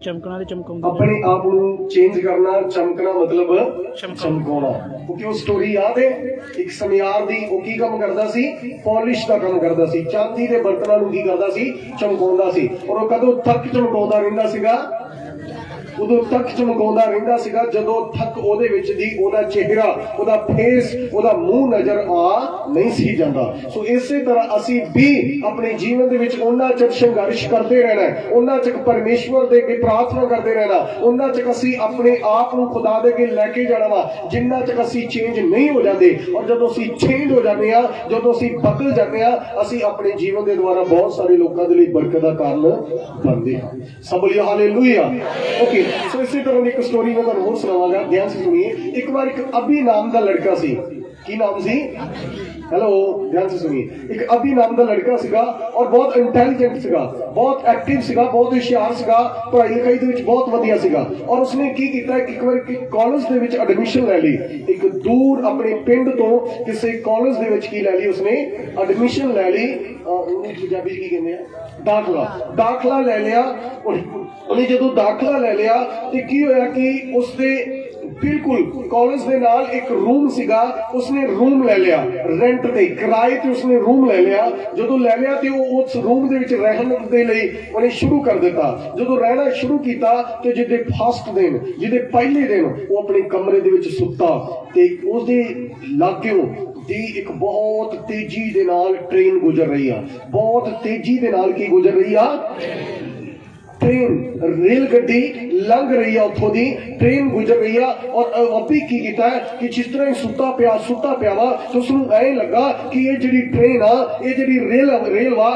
चमकना ते चमकाउंदा अपने आप को चेंज करना, चमकना मतलब चमकाउना। क्योंकि वो स्टोरी याद है, एक समियार दी वो की काम करदा सी, पॉलिश का काम करदा सी, चांदी के बर्तनों नूं की करदा सी, चमकाउंदा सी। और वो कदों तक चमकाउंदा रहिंदा सीगा, उदों तक चमकाउंदा रहिंदा सीगा जदों तक ओहदे विच दी ओहदा चेहरा, ओहदा फेस, ओहदा मुंह नजर आ नहीं सी जांदा। सो इसे तरह असी भी अपने जीवन दे विच उन्ना चक संघर्ष करते रहना है, उन्ना चक परमेश्वर दे अगे प्रार्थना करते रहना, उन्ना चक असी अपने आप नूं खुदा दे अगे लैके जाना वा, जिन्ना चक असी चेंज नहीं हो जाते। और जदों असी चेंज हो जाते हैं, जदों असी बदल जाते हैं, असी अपने जीवन के द्वारा बहुत सारे लोगों के लिए बरकत का कारण बनते हैं। सब बोलिए हालेलुया। ओके, सो इसी तरह एक स्टोरी मैं तुहानूं होर सुणावांगा, ध्यान से सुनिए। एक बार एक अभी नाम का लड़का सी, की नाम सी? हेलो, ध्यान से सुनिए। एक अभी नाम का लड़का सीगा और बहुत इंटैलीजेंट सीगा, बहुत एक्टिव सीगा, बहुत होशियार सीगा, पढ़ाई लिखाई दे विच बहुत वधिया सीगा। और उसने की कीता कि एक बार कॉलेज दे विच एडमिशन ले ली, एक दूर अपने पिंड तो किसी कॉलेज दे विच की ले ली, उसने एडमिशन ले ली, पंजाबी की कहते हैं दाखला ले लिया। उन्हें जो दाखला ले लिया तो की होया कि उसने बिल्कुल कॉलेज के नाल एक रूम सीगा, उसने रूम ले लिया रेंट ते, किराए ते उसने रूम ले लिया। जो ले लिया तो उस रूम दे विच रहने दे लई उन्हें शुरू कर दिता। जो रहना शुरू किया तो जिदे फर्स्ट दिन, जिदे पहले दिन वो अपने कमरे दे विच सुता ते उसदे लागों दी एक बहुत तेजी दे नाल ट्रेन गुजर रही है, बहुत तेजी दे नाल की गुजर रही है, ट्रेन रेल गड्डी लंघ रही है, उतों दी ट्रेन गुजर रही है। और अभी की कीता है कि जिस तरह सुता पिया वा तो उसनूं ऐ लगा कि ये जिहड़ी ट्रेन आ, ये जिहड़ी रेल वा,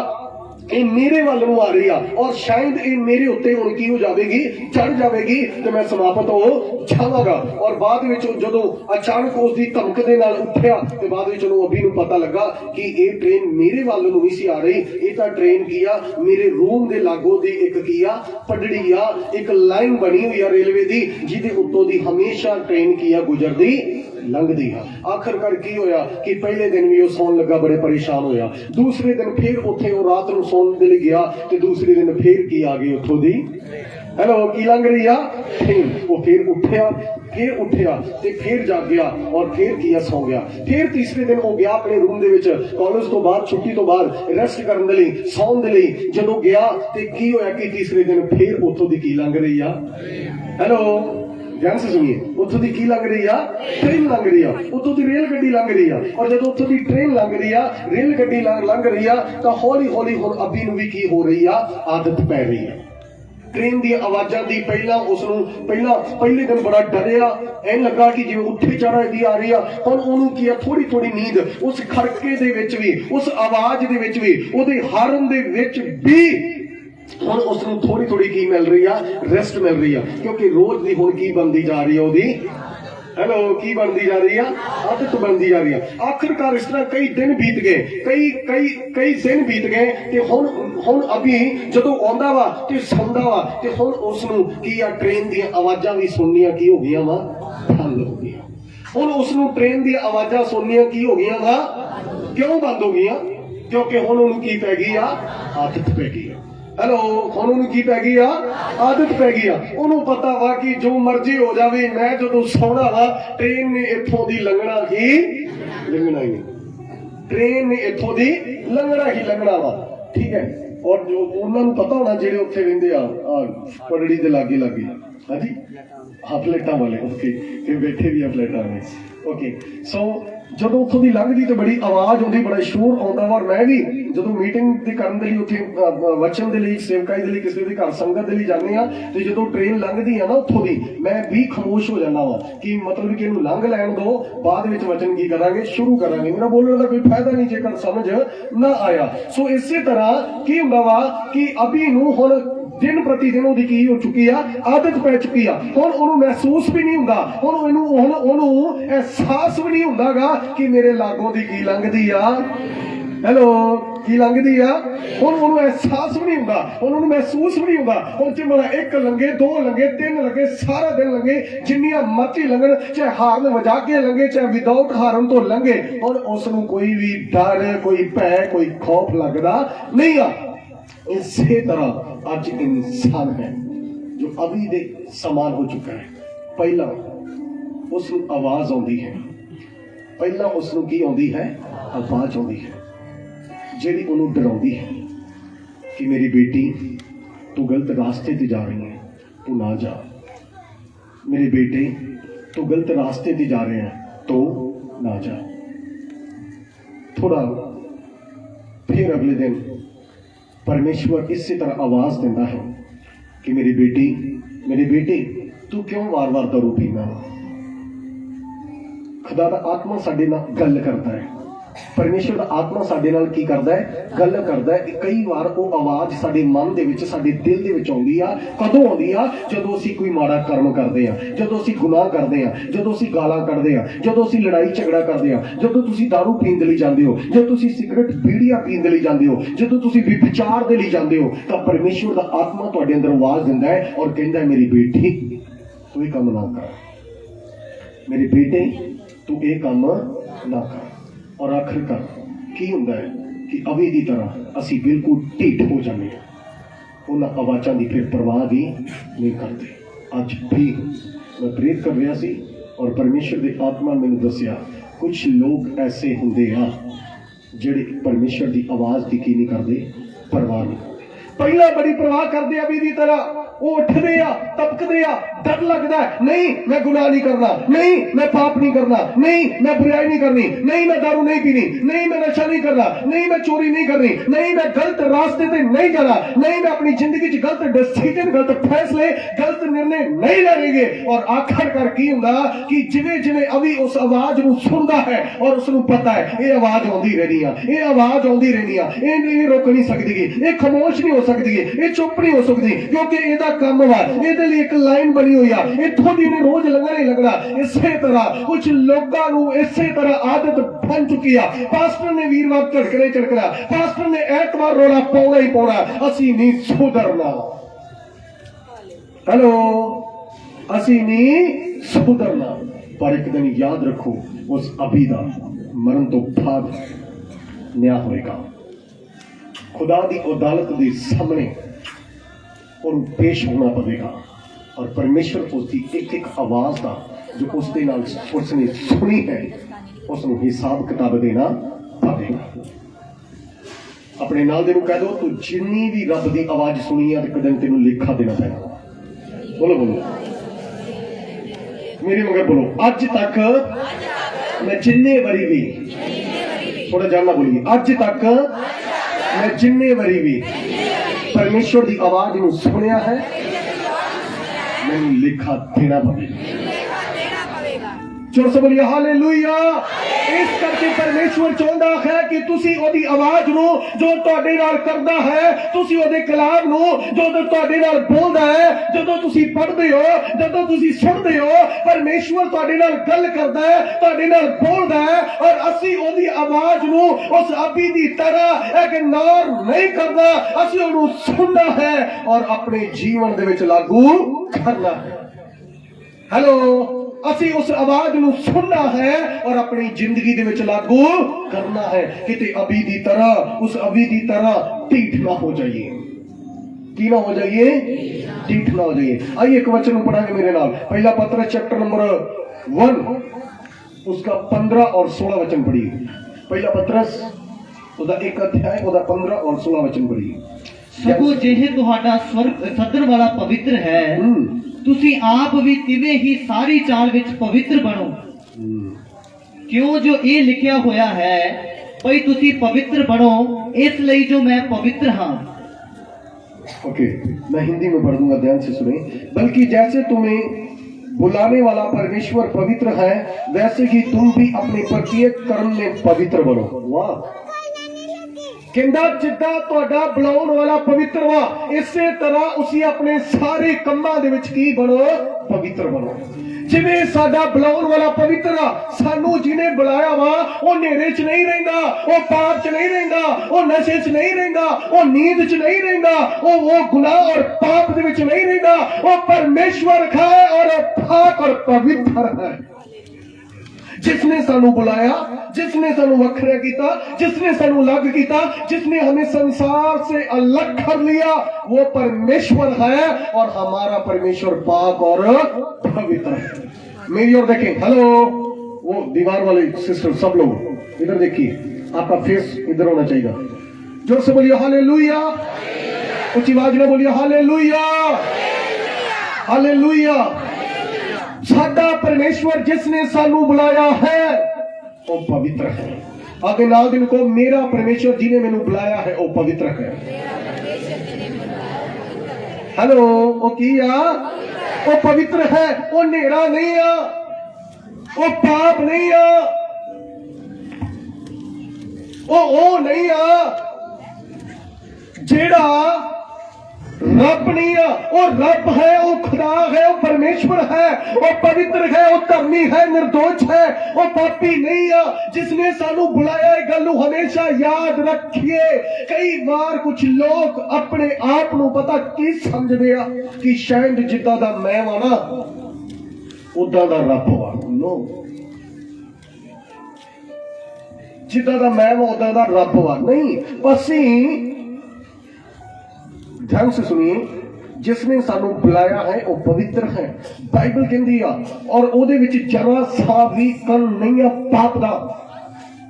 ये मेरे वाल नूं आ रही है और शायद ये मेरे उत्ते हुण की हो जाएगी, चढ़ जाएगी तो मैं समाप्त हो जावांगा। और बाद में जो अचानक उसकी धमक दे नाल उठिया तो बाद में अभी नूं पता लगा कि ये ट्रेन मेरे वाल नूं नहीं सी आ रही, ये तो ट्रेन की आ मेरे रूम के लागों दी एक की आ पटड़ी आ, एक लाइन बनी हुई है रेलवे की, जिहदे उत्तों दी हमेशा ट्रेन की आ गुजरदी लंघदी है। आखिरकार की होया कि पहले दिन भी वो सौन लगा बड़े परेशान होया, दूसरे दिन फिर उत्थे वो रात नूं सौन दे लई गया ते दूसरे दिन फिर की आ गई उत्थों दी, हेलो की लंघ रही आ ट्रेन। वो फिर उठिया ते फिर जाग गया और फिर किया सौ गया। फिर तीसरे दिन वो गया अपने रूम दे विच, कॉलेज तो बाद छुट्टी तो बाद रेस्ट करने लई, सौन दे लई जदों गया ते की होया कि तीसरे दिन फिर उत्थों दी की लंघ रही आ, हेलो ध्यान से सुनिए, उतों की लंघ रही है? ट्रेन लंघ रही है, उतों की रेल गड्डी लंघ रही है। और जब उतों की ट्रेन लंघ रही है, रेल गड्डी लंघ रही है तो हौली हौली हुण अभी नूं भी की हो रही है, आदत पै रही है ट्रेन दी आवाज़ां दी। पहले दिन बड़ा डरिया, ऐ लगा कि जिवें उत्थे चढ़ा दी आ रही है। हुण उहनूं की थोड़ी थोड़ी नींद उस खड़के दे विच भी, उस आवाज़ दे विच भी, उहदे हाਰਨ दे विच भी हुण उसनूं थोड़ी थोड़ी की मिल रही है, रेस्ट मिल रही है। क्योंकि रोज दी हुण की बनती जा रही है ओहदी, हेलो की बनती जा रही है, आदत बनती जा रही है। आखिरकार इस तरह कई दिन बीत गए, कई दिन बीत गए ते हुण अभी जदों आउंदा वा ते सौंदा वा ते हुण उसनूं की आ ट्रेन दी आवाज़ां भी सुननियां की हो गईयां वा, बंद हो गईयां। हुण उसनूं ट्रेन दी आवाज़ां सुननियां की हो गईयां वा, क्यों बंद हो गईयां? क्योंकि हुण उहनूं की पै गई आ, आदत पै गई। हेलो, हुण की पै गई आ, आदत पै गई आ। उन्होंने पता वा कि जो मर्जी हो जाए मैं जो सोना वा ट्रेन ने इत्थों दी लंघना ही लंघना ही, ट्रेन ने इत्थों दी लंघना ही लंघना वा, ठीक है। और जो उन्होंने पता होना जेडे उत्थे रहिंदे आ पटड़ी दे लागे हाँ जी, हाँ प्लेटां वाले, ओके, फिर बैठे भी आ प्लेटां में, ओके। सो जदों उत्थों दी लंघदी तो बड़ी आवाज़ आउंदी, बड़ा शोर आउंदा वा। और मैं भी जदों मीटिंग ते करन दे लई उत्थे वचन दे लई, सेवकाई दे लई, किसी दे घर संगत दे लई जांदे आ ते जदों ट्रेन लंघदी है ना उत्थों दी, मैं भी खामोश हो जाना वा कि मतलब कि इहनूं लंघ लैण दो, बाद विच वचन की करांगे, शुरू करांगे। मेरा बोलण दा कोई फायदा नहीं जेकर समझ ना आया। सो इसे तरह की हुंदा वा कि अभी नूं हुण दिन प्रति दिन उहदी की हो चुकी आ, आदत पै चुकी आ। हुण उहनूं महसूस भी नहीं हुंदा, हुण उहनूं एहसास भी नहीं हुंदागा कि मेरे लागों दी की लंघदी आ, हेलो की लंघदी आ। हुण उहनूं एहसास भी नहीं हुंदा, हुण उहनूं महसूस भी नहीं हुंदा। हुण जे मतलब एक लंघे, दो लंघे, तीन लंघे, सारा दिन लंघे, जिन्नियां मर्जी लंघण, चाहे हाਰਨ वजा के लंघे, चाहे विदाउट हाਰਨ तो लंघे, हुण उसनूं कोई भी डर, कोई भय, कोई खौफ लगदा नहीं आ। इसी तरह आज इंसान है जो अभी दे समान हो चुका है। पहला उस आवाज आती है, पहला उसनू की आती है, आवाज आती है जिहड़ी उन्होंने डराउंदी है कि मेरी बेटी तू गलत रास्ते ते जा रही है, तू ना जा। मेरे बेटे तू गलत रास्ते ते जा रहे हैं, तो ना जा। थोड़ा फिर अगले दिन परमेश्वर इसी तरह आवाज देता है कि मेरी बेटी तू क्यों वार वार दारू पीना। खुदा दा आत्मा साडे नाल गल करता है, परमेश्वर दा आत्मा साडे नाल की करदा है, गल करदा है। कई बार वो आवाज साडे मन दे विच, साडे दिल दे विच आउंदी आ। कदों आउंदी आ? जदों असीं कोई माड़ा कर्म करदे आ, जदों असीं गुनाह करदे आ, जदों असीं गालां कढदे आ, जदों असीं लड़ाई झगड़ा करदे आ, जदों तुसीं दारू पीण दे लई जांदे हो, जदों तुसीं सिगरट बीड़ियां पीण दे लई जांदे हो, जदों तुसीं विचार दे लई जांदे हो, तां परमेश्वर दा आत्मा तुहाडे अंदर आवाज दिंदा है और कहंदा है मेरी बेटी तू ये काम ना कर, मेरे बेटे तू ये काम ना कर। और आखिरकार की हुंदा है कि अभी की तरह असी बिल्कुल ढीठ हो जाते हैं, उन्होंने आवाज़ों की फिर परवाह भी नहीं करते। अज भी मैं प्रेरित कर रहा सी और परमेश्वर की आत्मा ने मैंने दसिया कुछ लोग ऐसे होंगे आ जिहड़े परमेश्वर की आवाज़ की नहीं करते, परवाह नहीं करते। पहला बड़ी परवाह करते अभी की तरह, वो उठते आ, तपकते आ, डर लगता है, नहीं मैं गुनाह नहीं करना, नहीं मैं पाप नहीं करना, नहीं मैं बुराई नहीं करनी, नहीं मैं दारू नहीं पीनी, नहीं मैं नशा नहीं करना, नहीं मैं चोरी नहीं करनी, नहीं मैं गलत रास्ते पे नहीं जाना, नहीं मैं अपनी जिंदगी च गलत डिसीजन, गलत फैसले, गलत निर्णय नहीं लेंगे। और आखिरकार की हुंदा कि जिवें जिवें अभी उस आवाज को सुनता है और उसको पता है ये आवाज आउंदी रहनी आ, ये आवाज आउंदी रहनी आ, ये रोक नहीं सकती, ये खामोश नहीं हो सकती, ये चुप नहीं हो सकती, क्योंकि ਇਹਦਾ ਕੰਮ ਵਾ, ਇਹਦੇ ਲਈ ਇੱਕ ਲਾਈਨ ਬਣੀ ਹੋਈ ਆ, ਇੱਥੋਂ ਦੀ ਨੇ ਰੋਜ਼ ਲੰਘਣਾ ਹੀ ਲੱਗਣਾ। ਇਸੇ ਤਰ੍ਹਾਂ ਕੁਝ ਲੋਕਾਂ ਨੂੰ ਇਸੇ ਤਰ੍ਹਾਂ ਆਦਤ ਬਣ ਚੁੱਕੀ ਆ, ਪਾਸਟਰ ਨੇ ਵੀਰਵਾਰ ਝੜਕਣਾ, ਪਾਸਟਰ ਨੇ ਐਤਵਾਰ ਰੋਲਾ ਪਾਉਣਾ ਹੀ ਪਾਉਣਾ, ਅਸੀਂ ਨਹੀਂ ਸੁਧਰਨਾ। ਹੈਲੋ, ਅਸੀਂ ਨਹੀਂ ਸੁਧਰਨਾ। ਪਰ ਇੱਕ ਦਿਨ ਯਾਦ ਰੱਖੋ ਉਸ ਅਭੀ ਦਾ ਮਰਨ ਤੋਂ ਬਾਅਦ ਨਿਆਂ ਹੋਏਗਾ, खुदा की अदालत के सामने और पेश होना पड़ेगा और परमेश्वर उसकी एक एक आवाज का जो उसने सुनी है उसको हिसाब किताब देना पड़ेगा। अपने नाल दे कह दो तू जिन्नी भी रब की आवाज सुनी है एक दिन तेन लेखा देना पैना। बोलो बोलो मेरे मगर बोलो, अज तक मैं जिन्ने बारी भी, थोड़ा जानना बोलिए, अज तक मैं जिन्ने बारी भी परमेश्वर की आवाज को सुनिया है मैंने लेखा देना पड़ेगा। जोर से बोलिए हालेलुया। इस करके परमेश्वर चाहता है कि तुसी ओदी आवाज नु जो तुहाडे नाल करदा है, तुसी ओदे कलाम नु जो तुहाडे नाल बोलदा है, जदों तुसी पढ़दे हो, जदों तुसी सुनदे हो, परमेश्वर तुहाडे नाल गल करदा है, तुहाडे नाल बोलदा है और असी ओदी आवाज नु उस अभी दी तरह इग्नोर नहीं करदा, असी ओनु सुनना है और अपने जीवन दे विच लागू करना है। हेलो, असी उस आवाज को सुनना है और अपनी जिंदगी दे विच लागू करना है, किते अभी दी तरह, उस अभी दी तरह ढीठ ना हो जाइए। की ना हो जाइए? ढीठ ना हो जाइए। आइए एक वचन पढ़ाएंगे मेरे नाल, पहला पत्र चैप्टर नंबर 1 उसका 15 और 16 वचन पढ़िए। पहला पत्रस उसका एक अध्याय उसका 15 और 16 वचन पढ़िए। सबो जेहे तुहाडा स्वर्ग सदन वाला पवित्र है, तुसी आप भी तिवे ही सारी चाल विच पवित्र बनो, क्यों जो ये लिखिया होया है भाई तुसी पवित्र बनो इसलिए जो मैं पवित्र हाँ। ओके, मैं हिंदी में पढ़ दूंगा, ध्यान से सुने। बल्कि जैसे तुम्हें बुलाने वाला परमेश्वर पवित्र है वैसे ही तुम भी अपने प्रत्येक कर्म में पवित्र बनो। वाह, कहंदा जिद्दां तुहाडा बुलाउण वाला पवित्र वा इसे तरह उसी अपने सारे कम्मां दे विच की बनो, पवित्र बनो। जिवें साडा बुलाउण वाला पवित्र आ, सानू जिने बुलाया वा वो नेरे च नहीं रहिंदा, वो पाप च नहीं रहिंदा, वो नशे च नहीं रहिंदा, वो नींद च नहीं रहिंदा, वो गुनाह और पाप दे विच नहीं रहिंदा, वो परमेश्वर है और पाक और पवित्र है। जिसने सानू बुलाया, जिसने सानू वखरा किया, जिसने सानू अलग किया, जिसने हमें संसार से अलग कर लिया, वो परमेश्वर है और हमारा परमेश्वर पाक और पवित्र है। मेरी ओर देखें, हेलो, वो दीवार वाले सिस्टर सब लोग इधर देखिए, आपका फेस इधर होना चाहिए। जोर से बोलिए हालेलुया, ऊंची आवाज में बोलिए हालेलुया, हालेलुया। साडा परमेश्वर जिसने सानू बुलाया है वो पवित्र है। आगे नाल दिन को, मेरा परमेश्वर जिन्हें मैनू बुलाया है वो पवित्र है। हेलो, वो किया, वो पवित्र है, वो नेरा नहीं आ, वो पाप नहीं आ, वो नहीं आ जेड़ा रब नहीं है, वो रब है, वो खुदा है, वो परमेश्वर है, वो पवित्र है, वो धर्मी है, निर्दोष है, वो पापी नहीं है। जिसने सानू बुलाया है, गल हमेशा याद रखिए। कई बार कुछ लोग अपने आप को पता की समझते आ कि शायद जिदा दा मैं वा ना उदा दा रब वा। नो, जिदा दा मैं वा उदा दा रब वा नहीं। असी ध्यान से सुनिए, जिसने सानू बुलाया है वो पवित्र है। बाइबल कहती है, और ओदे विच जरा सा भी कण नहीं है पाप दा,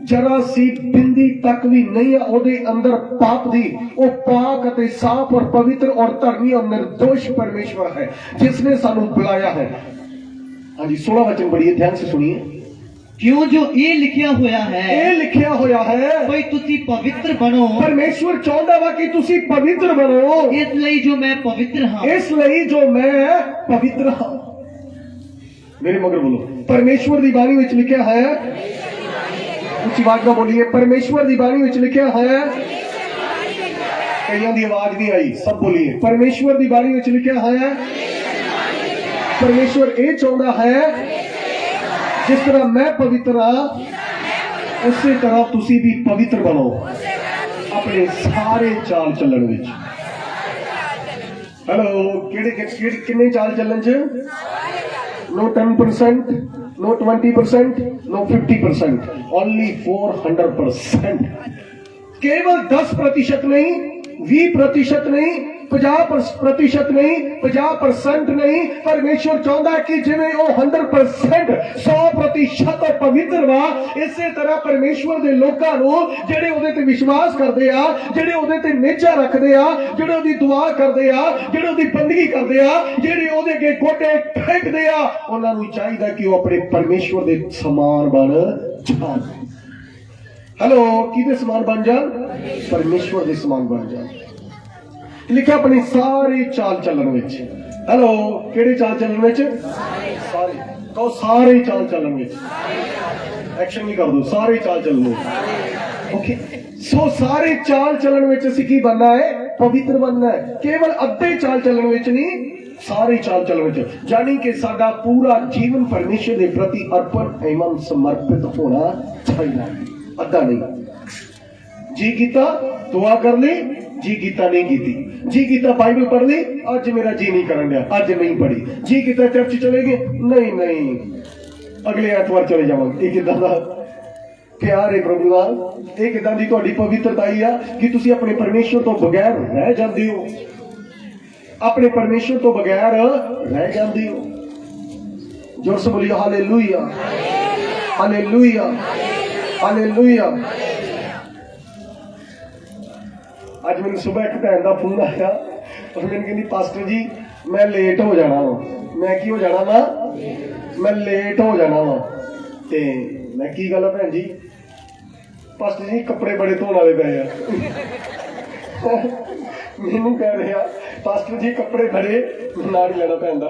जरा सी बिंदी तक भी नहीं है ओदे अंदर पाप दी। वो पाक अते साफ और पवित्र और धर्मी और निर्दोष परमेश्वर है जिसने सानू बुलाया है। हाँ जी, 16 वचन पढ़िए, ध्यान से सुनिए। क्यों जो ये लिखिया होया है, ये लिखिया होया है भाई तुसी पवित्र बनो। परमेश्वर चाहता वा कि तुसी पवित्र बनो। इसलिए जो मैं पवित्र हाँ, इसलिए जो मैं पवित्र हाँ। मेरे मगर बोलो, परमेश्वर दी बाणी विच लिखिया है, ऊंची आवाज में बोलिए, परमेश्वर दी बाणी विच लिखिया है। कईयां दी आवाज नहीं आई, सब बोलिए, परमेश्वर दी बाणी विच लिखिया है। परमेश्वर ये चाहता है जिस तरह मैं पवित्र हाँ, उसी तरह तुसी भी पवित्र बनो अपने सारे चाल चलन विच। हेलो, किन्ने चाल चलन च? No 10%, no 20%, no 50%, only 400%। केवल 10% नहीं, 20% नहीं, 50% नहीं, 50% नहीं। परमेश्वर चाहता है कि जिवें वो 100%, 100% पवित्र वा, इसे तरह परमेश्वर दे लोकां नूं जेड़े ओदे ते विश्वास करदे आ, जेड़े ओदे ते निजा रखदे आ, जेड़े ओदी दुआ करदे आ, जेड़े ओदी बंदगी करदे आ, जेड़े ओदे अगे गोटे टेकदे आ, उन्हां नूं चाहीदा कि वो अपने परमेश्वर दे समान बन जाण। हेलो, किहदे समान बन जाण? परमेश्वर दे समान बन जाण। लिखा अपनी सारी चाल चलन विच। हेलो, केड़े चाल चलन विच? सारे कहो, सारे चाल चलन विच। एक्शन नहीं कर दो, सारे चाल चलन। ओके, सो सारे चाल चलन विच असीं की बनना है? पवित्र बनना है। केवल अद्धे चाल चलन विच नहीं, सारे चाल चलन विच। यानी कि साडा पूरा जीवन परमेश्वर के प्रति अर्पण एवं समर्पित होना चाहिए, अद्धा नहीं। जी कीता दुआ कर ली, जी कीता नहीं कीती, जी कीता बाइबल पढ़ ली, अज मेरा जी नहीं करन दिया, अज नहीं पढ़ी। जी कीता चर्च चले गए, नहीं अगले एतवार चले जावांगे। एक इदां दा प्यार है प्रभु नाल, एक इदां दी तुहाडी पवित्रताई आ कि तुसीं अपने परमेश्वर तो बगैर रह जांदे हो, अपने परमेश्वर तो बगैर रह जांदे हो। जोर से बोलिए हालेलुया, हालेलुया, हालेलुया। अज मैंने सुबह एक भैन का फोन आया और मैंने कहती, पास्टर जी मैं लेट हो जाना वा। मैं की हो जाना वा? मैं लेट हो जाना वा। ते मैं की गल है भैन जी? पास्टर जी कपड़े बड़े धोने वाले पे आ। मैनू कह रहे आ, पास्टर जी कपड़े बड़े, ना नहीं लेना भैन का,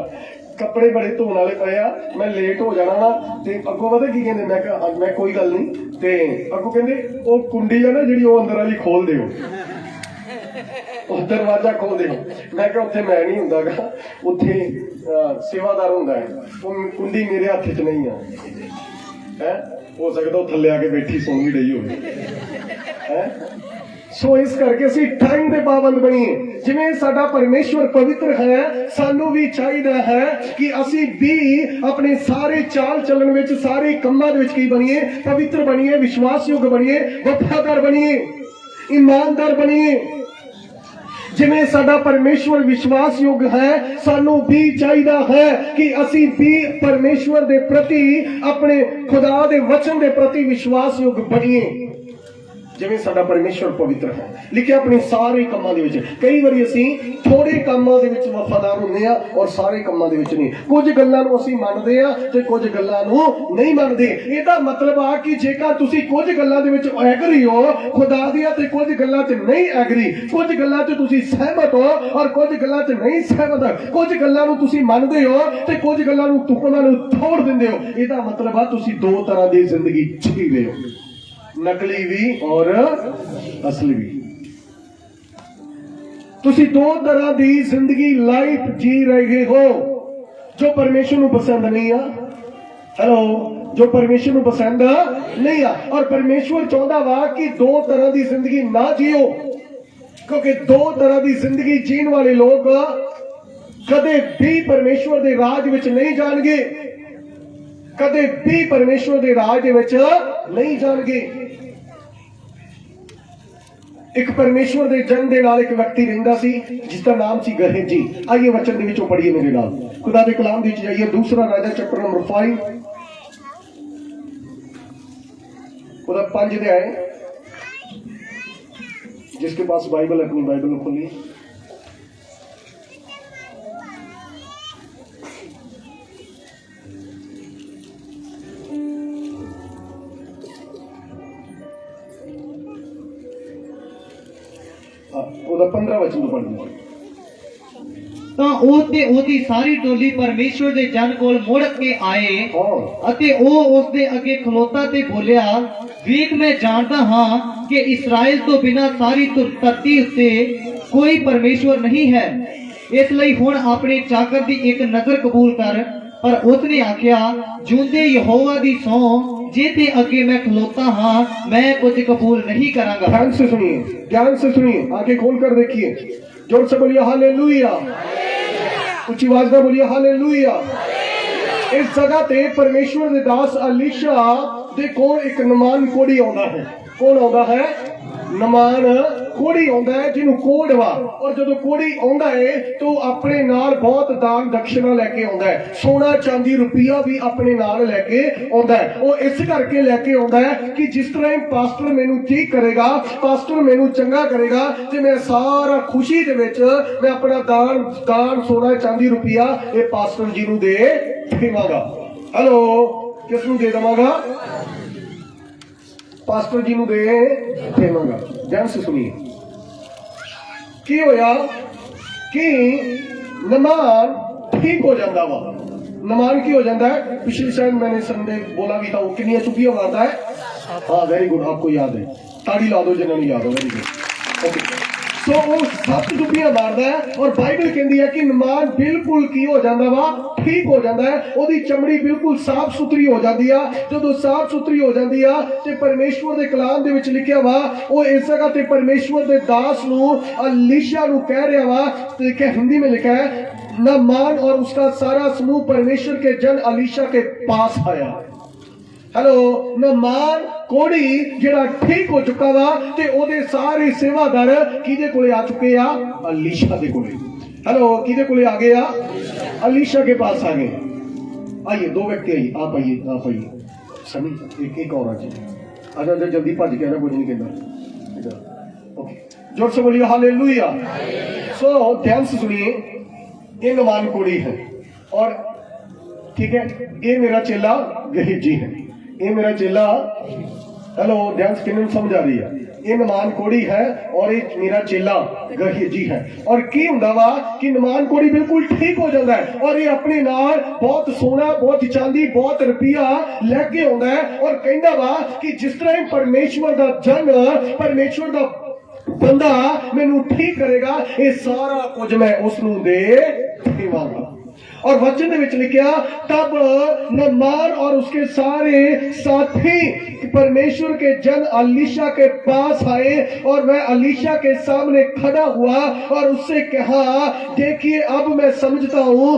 कपड़े बड़े धोने वाले पे आ, मैं लेट हो जाना वा। ते अगों पता की कहते, मैं कहा मैं कोई गल नहीं। ते अगों कहते वो कुंडी है ना जी, वो अंदर वाली खोल दो, दरवाजा खोल दे। मैं क्या उत्थे मैं नहीं हुंदा गा, उत्थे सेवादार हुंदा है, वो कुंडी मेरे हाथ च नहीं है। हो सकता वो थल्ले आके बैठी सुन भी रही हो। सो इस करके असीं टाइम दे पाबंद बनीए। ਜਿਵੇਂ ਸਾਡਾ ਪਰਮੇਸ਼ਵਰ ਪਵਿੱਤਰ ਹੈ, ਸਾਨੂੰ ਵੀ ਚਾਹੀਦਾ ਹੈ ਕਿ ਅਸੀਂ ਵੀ ਆਪਣੇ ਸਾਰੇ ਚਾਲ ਚੱਲਣ ਵਿੱਚ, ਸਾਰੇ ਕੰਮਾਂ ਦੇ ਵਿੱਚ ਕੀ ਬਣੀਏ? ਪਵਿੱਤਰ ਬਣੀਏ, ਵਿਸ਼ਵਾਸਯੋਗ ਬਣੀਏ, ਵਫਾਦਾਰ ਬਣੀਏ, ईमानदार बनिए। जिवें साडा परमेश्वर विश्वासयोग है, सानू भी चाहिदा है कि असी भी परमेश्वर दे प्रति, अपने खुदा दे वचन दे प्रति विश्वासयोग बनिए। जिवें साडा परमेश्वर पवित्र है, लिखिया अपने सारे कामां दे विच। कई वारी असी थोड़े कामां दे विच वफादार हुंदे आ और सारे कामां दे विच नहीं। कुछ गल्लां नूं असी मनदे आ ते कुछ गल्लां नूं नहीं मनदे। इहदा मतलब आ कि जेकर तुसी कुछ गल्लां दे विच एग्री हो खुदा दियां ते कुछ गल्लां च नहीं एग्री, कुछ गल्लां च तुसी सहमत हो और कुछ गल्लां च नहीं सहमत, कुछ गल्लां नूं तुसी मनदे हो ते कुछ गल्लां नूं तुकना नूं छोड़ दिंदे हो, इहदा मतलब आ तुसी दो तरह दी जिंदगी जी रहे हो, नकली भी और असली भी। तुसी दो तरह दी जिंदगी लाइफ जी रहे हो, जो परमेश्वर नूं पसंद नहीं आ। हेलो, जो परमेश्वर नूं पसंद नहीं आ। और परमेश्वर चाहता वा कि दो तरह दी जिंदगी ना जियो, क्योंकि दो तरह दी जिंदगी जीण वाले लोग कदे भी परमेश्वर दे राज विच नहीं जाणगे, कदे भी परमेश्वर दे राज विच नहीं जाणगे। एक परमेश्वर दे जन दे नाल एक व्यक्ति रहिंदा सी जिसका नाम सी गहेजी। आइए वचन दे विचों पढ़िए मेरे नाल, खुदा दे कलाम दे विच जाइए, दूसरा राजा चैप्टर नंबर 5, खुदा 5 दे आए। जिसके पास बाइबल, अपनी बाइबल खोलिए। ਉਹਦਾ 15 ਵਚਨ ਤੋਂ ਪੜ੍ਹਦੇ ਤਾਂ ਉਹ ਤੇ ਉਹਦੀ ਸਾਰੀ ਟੋਲੀ ਪਰਮੇਸ਼ਵਰ ਦੇ ਜਨ ਕੋਲ ਮੁੜ ਕੇ ਆਏ ਅਤੇ ਉਹ ਉਸ ਦੇ ਅੱਗੇ ਖਲੋਤਾ ਤੇ ਬੋਲਿਆ, ਵੇਖ ਮੈਂ ਜਾਣਦਾ ਹਾਂ ਕਿ ਇਸਰਾਇਲ ਤੋਂ ਬਿਨਾਂ ਸਾਰੀ ਧਰਤੀ ਉੱਤੇ ਕੋਈ ਪਰਮੇਸ਼ਵਰ ਨਹੀਂ ਹੈ, ਇਸ ਲਈ ਹੁਣ ਆਪਣੇ ਚਾਕਰ ਦੀ ਇੱਕ ਨਜ਼ਰ ਕਬੂਲ ਕਰ। पर उसने आख्या, जूंदे यहोवा दी सौ जे ते अगे मैं खलोता हाँ, मैं कुछ कबूल नहीं करांगा। ध्यान से सुनिए, ध्यान से सुनिए, आंखें खोल कर देखिए, जोर से बोलिए हालेलुया, ऊंची आवाज में बोलिए हालेलुया। इस जगह ते परमेश्वर दे दास अलीशा दे कोल एक नमान कोड़ी आउंदा है। कौन आउंदा है? नमान कोड़ी आउंदा है, जिन्हों कोड़ वा। और जदों कोड़ी आउंदा है तो अपने नाल बहुत दान दक्षिणा लेके आउंदा है, सोना चांदी रुपया भी अपने नाल लेके आउंदा है। वो इस करके लेके आउंदा है कि जिस तरह पास्टर मैनू ठीक करेगा, पास्टर मैनू चंगा करेगा ते मैं सारा खुशी दे विच मैं अपना दान सोना चांदी रुपया ये पास्टर जी नू दे देवांगा। हेलो, किस नू दे देवांगा? पास्टर जी नू दे देवांगा। ध्यान से सुनिए, की होया कि नमान ठीक हो जाता वा। नमान की हो जाता है? पिछली साइड मैंने संडे बोला भी था, वो कितनी चुपियां मारता है। हाँ, वेरी गुड, आपको याद है, ताड़ी ला दो जिन्होंने याद हो। Very good, okay. सो वो 7 चुपियां मारता है और बाइबल कहती है कि नमान बिल्कुल की हो जाता वा, ठीक हो जाता है, ओदी चमड़ी बिल्कुल साफ सुथरी हो जाती है। जो साफ सुथरी हो जाती है ते परमेश्वर दे कलाम दे विच लिखिया वा, वो इस जगह ते परमेश्वर दे दास नू अलीशा नू कह रहा वा, देखिए हिंदी में लिखा है, नमान और उसका सारा समूह परमेश्वर के जन अलीशा के पास आया। हेलो, नमान कोड़ी जेड़ा ठीक हो चुका वा ते ओदे सारे सेवादार किदे कोले आ चुके आ? अलीशा दे कोले। हेलो, किदे कोले आ गए? अलीशा के पास आ गए। आइए, 2 व्यक्ति आइए, आप आइए, आप आइए, सनी एक और आ जाइए। अच्छा, जल्दी भज के ना, कुछ नहीं कहना। ओके, जोर से बोलिए हालेलुया। सो ध्यान से सुनिए, ये नमान कोड़ी है और ठीक है, ये मेरा चेला गहेजी है, ये मेरा चेला। हेलो, ध्यान से, किन्हें समझ आ रही है? ये नमान कोड़ी है और ये मेरा चेला गहेजी है। और की हुंदा वा कि नमान कोड़ी बिल्कुल ठीक हो जाता है और ये अपने नाल बहुत सोना, बहुत चांदी, बहुत रुपया लेके आउंदा है और कहंदा वा कि जिस तरह परमेश्वर दा जन, परमेश्वर दा बंदा मैनू ठीक करेगा, ये सारा कुछ मैं उसनू दे देवांगा। और वचन में लिखा, तब नमान और उसके सारे साथी परमेश्वर के जन अलीशा के पास आए और वह अलीशा के सामने खड़ा हुआ और उससे कहा, देखिए अब मैं समझता हूं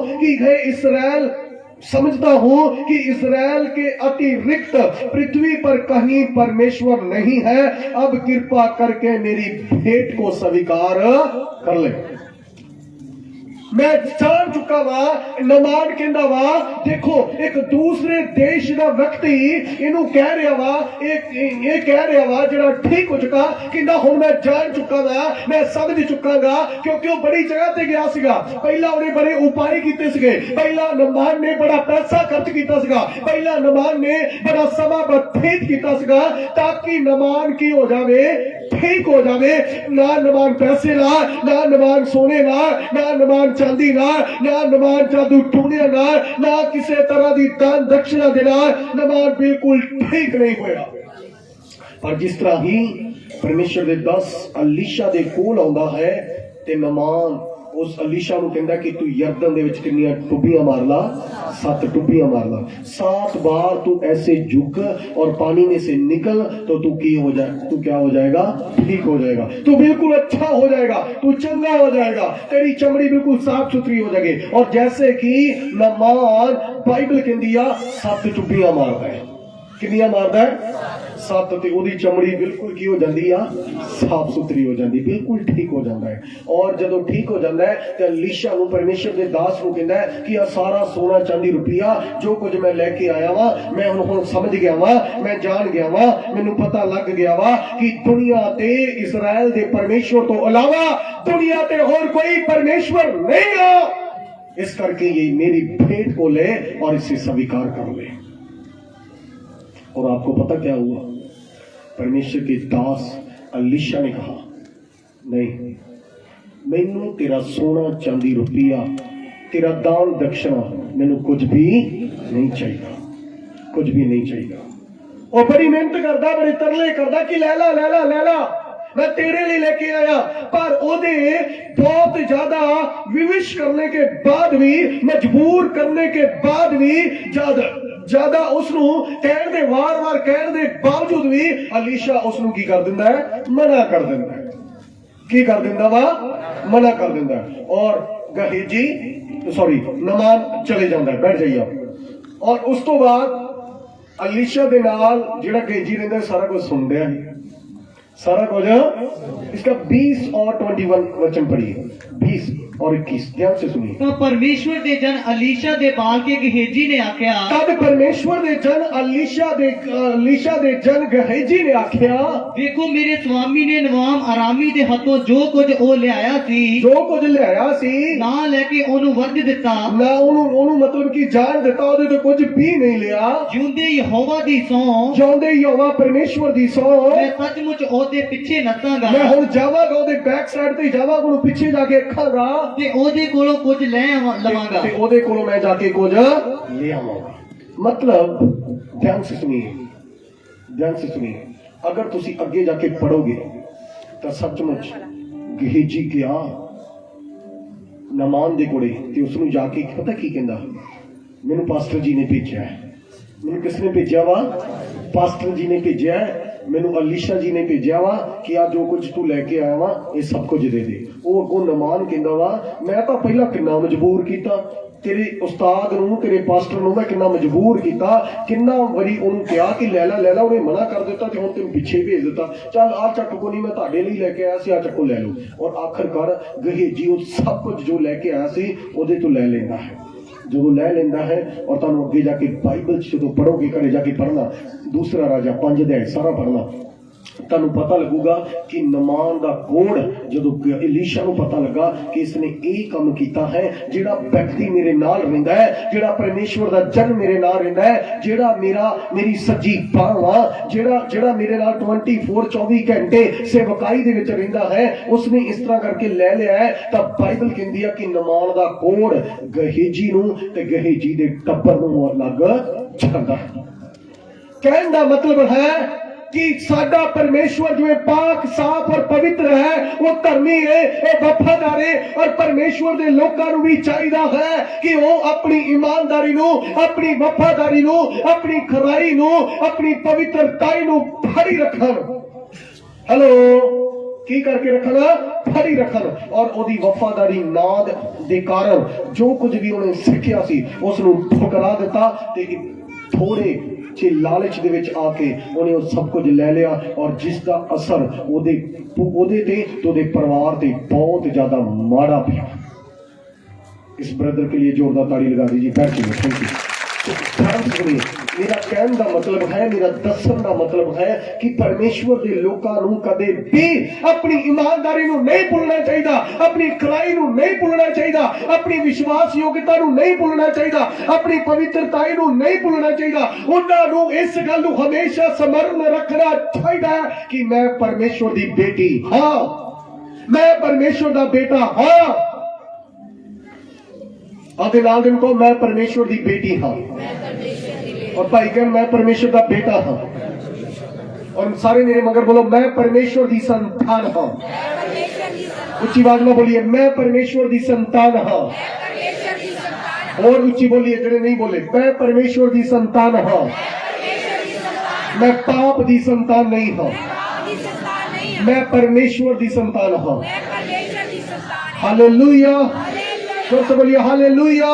कि इस्राएल के अतिरिक्त पृथ्वी पर कहीं परमेश्वर नहीं है। अब कृपा करके मेरी भेंट को स्वीकार कर ले। मैं जान चुका वा, नमान कहता वा, देखो एक दूसरे देश का व्यक्ति इनू कह रहा वा, ये कह रहा वा जरा ठीक हो चुका कि ना हुण मैं जान चुका वा, मैं समझ चुकागा, क्योंकि वो बड़ी जगह ते गया सीगा। पहला उन्हें बड़े उपाय कीते सीगे, पहला नमान ने बड़ा पैसा खर्च कीता सीगा, पहला नमान ने बड़ा समा व्यतीत कीता सीगा ताकि नमान की हो जावे, ठीक हो जावे। ना नमान पैसे ला, ना नमान सोने ला, ना नमान चांदी ना नमान जादू टूने ना किसी तरह की दान दक्षिणा देना, नमान बिल्कुल ठीक नहीं होया। पर जिस तरह ही परमेश्वर दे दस अलीशा दे कोल आउंदा है ते नमान उस अलीशा नूं कहंदा कि तू यरदन दे विच कितनियां टुब्बियां मार ला, 7 टुब्बियां मार ला, 7 बार तू ऐसे झुक और पानी में से निकल तो तू क्या हो जाएगा, ठीक हो जाएगा, तू बिल्कुल अच्छा हो जाएगा, तू चंगा हो जाएगा, तेरी चमड़ी बिल्कुल साफ सुथरी हो जाएगी। और जैसे कि नमान बाइबल कहंदी आ 7 टुब्बियां मारदा है, कितनियां मारदा है, 7, ते ओदी चमड़ी बिल्कुल की हो जाती है, साफ सुथरी हो जाती, बिल्कुल ठीक हो जाता है। और जदों ठीक हो जाता है तो अलीशा नूं परमेश्वर के दास नूं कहंदा है कि आ सारा सोना चांदी रुपया जो कुछ मैं लेके आया वा, मैं हुण समझ गया वा, मैं जान गया वा, मैनूं पता लग गया वा कि दुनिया ते इस्राएल दे परमेश्वर तो अलावा दुनिया ते होर कोई परमेश्वर नहीं है। इस करके ये मेरी भेंट को ले और इसे स्वीकार कर ले। और आपको पता क्या हुआ, परमेश्वर के दास अलीशा ने कहा, नहीं, मैनू तेरा सोना चांदी रुपया, तेरा दान दक्षिणा मैनू कुछ भी नहीं चाहिए, कुछ भी नहीं चाहिए। और बड़ी मेहनत करता, बड़े तरले करता कि ले ला ले ला ले ला, मैं तेरे लिए लेके आया। पर ओदे बहुत ज्यादा विविश करने के बाद भी, मजबूर करने के बाद भी, ज्यादा उसनू कहण दे वार-वार कहण दे बावजूद भी अलीशा उसनू की कर दिंदा है, मना कर दिंदा है। की कर दिंदा वा, मना कर दिंदा है। और गहेजी नमान चले जाता है, बैठ जाइए आप। और उस तो बाद अलीशा दे नाल जिहड़ा गहेजी रहिंदा सारा कुछ सुन रहा है, सारा कुछ। इसका 20 और 21 वचन पढ़िए, 20 और 21 ध्यान से सुनिए। तो परमेश्वर दे जन अलीशा दे बाल के गहेजी ने आख्या, तब परमेश्वर दे जन अलीशा दे जन गहेजी ने आख्या, देखो मेरे स्वामी ने नवाम आरामी दे हथों जो कुछ ओ लिया सी ना लेके ओनू वर्ज दिता, ना ओनू मतलब कि जान दिता, ओदे तो कुछ भी नहीं लिया। जिंदे यहोवा दी सौं, जिंदे यहोवा परमेश्वर दी सौं, मैं सचमुच ओदे पिछे नसांगा, मैं हुण जावांगा, ओदे बैक साइड ते जावांगा, ओनू पिछे जाके रखांगा ते ओदे कोलों कुछ ले लवांगा, ते ओदे कोलों मैं जाके कुछ ले आवांगा। मतलब ध्यान से सुनिए, ध्यान से सुनिए, अगर तुसी अगे जाके पढ़ोगे तो सचमुच गहेजी गया नमान दे कोले ते उसनू जाके पता की कहंदा, मैनू पास्टर जी ने भेजा है। मैनू किसने भेजा वा? पास्टर जी ने भेजा है। मैनू अलीशा जी ने भेजा वा कि आ जो कुछ तू लेके आया वा ये सब कुछ दे दे। वो अगों नमान कहंदा वा, मैं तो पहला कितना मजबूर किया तेरे उस्ताद नूं, तेरे पास्टर नूं मैं कितना मजबूर किया, कितना वरी उन्होंने कहा कि ले ला, उन्हें मना कर दिता ते हुण तेन पिछे भेज दिता, चल आ चक को नहीं, मैं तुहाडे लई लेके आया सी, आ चक्को ले लो। और आखिरकार गहेजी वो सब कुछ जो लेके आया सी ओदे तो ले लेंदा है, जो ले लेंदा है। और तुहानूं अगे जाके बाइबल जो पढ़ोगे, घरे जाके पढ़ना, दूसरा राजा 5 अध्याय सारा पढ़ना, तुहानूं पता लगूगा कि नमान दा कोड़ जदों अलीशा नूं पता लगा कि इसने एक काम कीता है, जिहड़ा व्यक्ति मेरे नाल रहिंदा है, जिहड़ा परमेश्वर दा जन मेरे नाल रहिंदा है, जिहड़ा मेरी सज्जी बांह वा, जिहड़ा मेरे नाल 24 घंटे सेवकाई दे विच रहिंदा है, उसने इस तरह करके ले लिया है। तब बाइबल कहंदी है कि नमान दा कोड़ गहेजी नूं ते गहेजी दे टब्बर नूं लग जांदा। कहण दा मतलब है कि साडा परमेश्वर जो पाक साफ और पवित्र है, वो धर्मी है, वो वफादार है। और परमेश्वर दे लोकां नूं भी चाहिदा है कि वो अपनी ईमानदारी नूं, अपनी वफादारी नूं, अपनी खराई नूं, अपनी पवित्रताई नूं फड़ी रखण। हेलो, की करके रखना? फड़ी रखन। और ओदी वफादारी नाद दे कारण जो कुछ भी उन्हें सीखिया सी उसनूं ठुकरा दिता ते थोड़े जे लालच दे विच आके उन्हें वो सब कुछ ले लिया। और जिसका असर ओदे ते तो ओदे परिवार ते बहुत ज्यादा माड़ा पिया। इस ब्रदर के लिए जोरदार ताड़ी लगा दीजिए। बैठ जाइए। Thank you. मेरा कहने का मतलब है, मेरा दसन का मतलब है कि परमेश्वर के लोगों नूं कदे भी अपनी ईमानदारी नूं नहीं भुलना चाहिए, अपनी खराई नूं नहीं भुलना चाहिए, अपनी विश्वास योग्यता नूं नहीं भुलना चाहिए, अपनी पवित्रताई नूं नहीं भुलना चाहिए। उन्हां नूं इस गल नूं हमेशा स्मरण रखना चाहिए कि मैं परमेश्वर की बेटी हाँ, मैं परमेश्वर का बेटा हाँ। आधे नाल दिन को मैं परमेश्वर की बेटी हाँ, और भाई कहन मैं परमेश्वर का बेटा हाँ, और सारे मेरे मगर बोलो मैं परमेश्वर की संतान हाँ। उच्ची आवाज में बोलिए मैं परमेश्वर की संतान हाँ। और उच्ची बोलिए जेड़े नहीं बोले, मैं परमेश्वर की संतान हाँ, मैं पाप की संतान नहीं हाँ, मैं परमेश्वर की संतान हाँ। हालेलुया। जोर से बोलिए हालेलुया।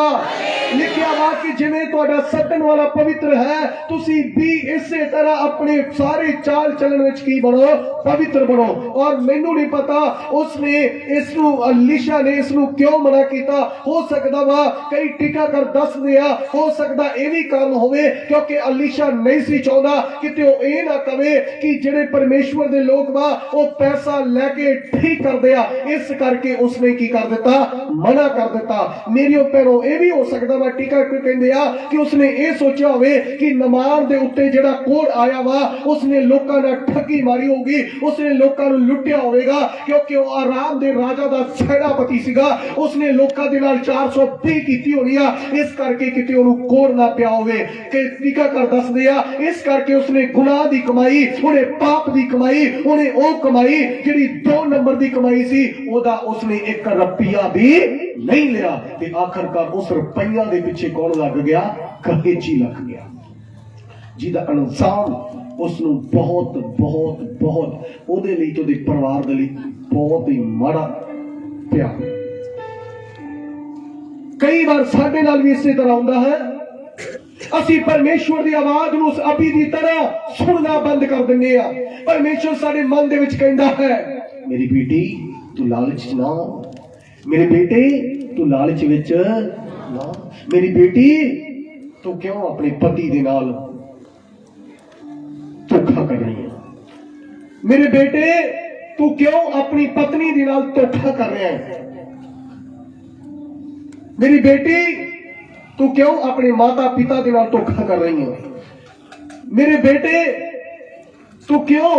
लिखिया वा कि जिवें तुहाडा सदन वाला पवित्र है, तुसी भी इसे तरह अपने सारे चाल चलन विच की बनो, पवित्र बनो। और मैनू नहीं पता उसने इसनू अलीशा ने इसनू क्यों मना किया। हो सकता वा कई टीकाकर दस दिया, हो सकता यह भी काम होवे क्योंकि अलीशा नहीं सी चाहता कि ये ना कहे कि जेड़े परमेश्वर दे लोग वा वो पैसा लेके ठीक कर दिया, इस करके उसने की कर दिता, मना कर दिता। मेरी भैनों यह भी हो सकता वा टीका कहते आ कि उसने ये सोचा होवे कि नमान दे उत्ते जेड़ा कोड आया वा उसने लोकां नाल ठगी मारी होगी, उसने लोकां नूं लुटिया होवेगा क्योंकि वो आराम दे राजा दा सेनापति सीगा। उसने लोकां दे नाल 420 कीती होनी आ, इस करके किते ओनू कोड ना पिया होवे कि टीका कर दस दिया। इस करके उसने गुनाह दी कमाई, उन्हें पाप दी कमाई, उन्हें ओ कमाई जिहड़ी 2 नंबर दी कमाई सी, ओदा उसने 1 रुपया भी नहीं लिया। ते आखिरकार उस रुपया दे पिछे कौन लग गया? कहेजी लग गया, जिहदा अंजाम उसनू बहुत बहुत बहुत ओदे लई ते ओदे परिवार दे लई बहुत ही माड़ा पिया। कई बार साडे नाल भी इसे तरह हुंदा है, असी परमेश्वर की आवाज नूं अभी की तरह सुनना बंद कर दिंदे आ। परमेश्वर साडे मन दे विच कहंदा है, मेरी बेटी तू लालच ना, मेरे बेटे तू लालच विच ना, मेरी बेटी तू क्यों अपने पति दे नाल धोखा कर रही है, मेरे बेटे तू क्यों अपनी पत्नी दे नाल धोखा कर रहा है, मेरी बेटी तू क्यों अपने माता पिता के नाल धोखा कर रही है, मेरे बेटे तू क्यों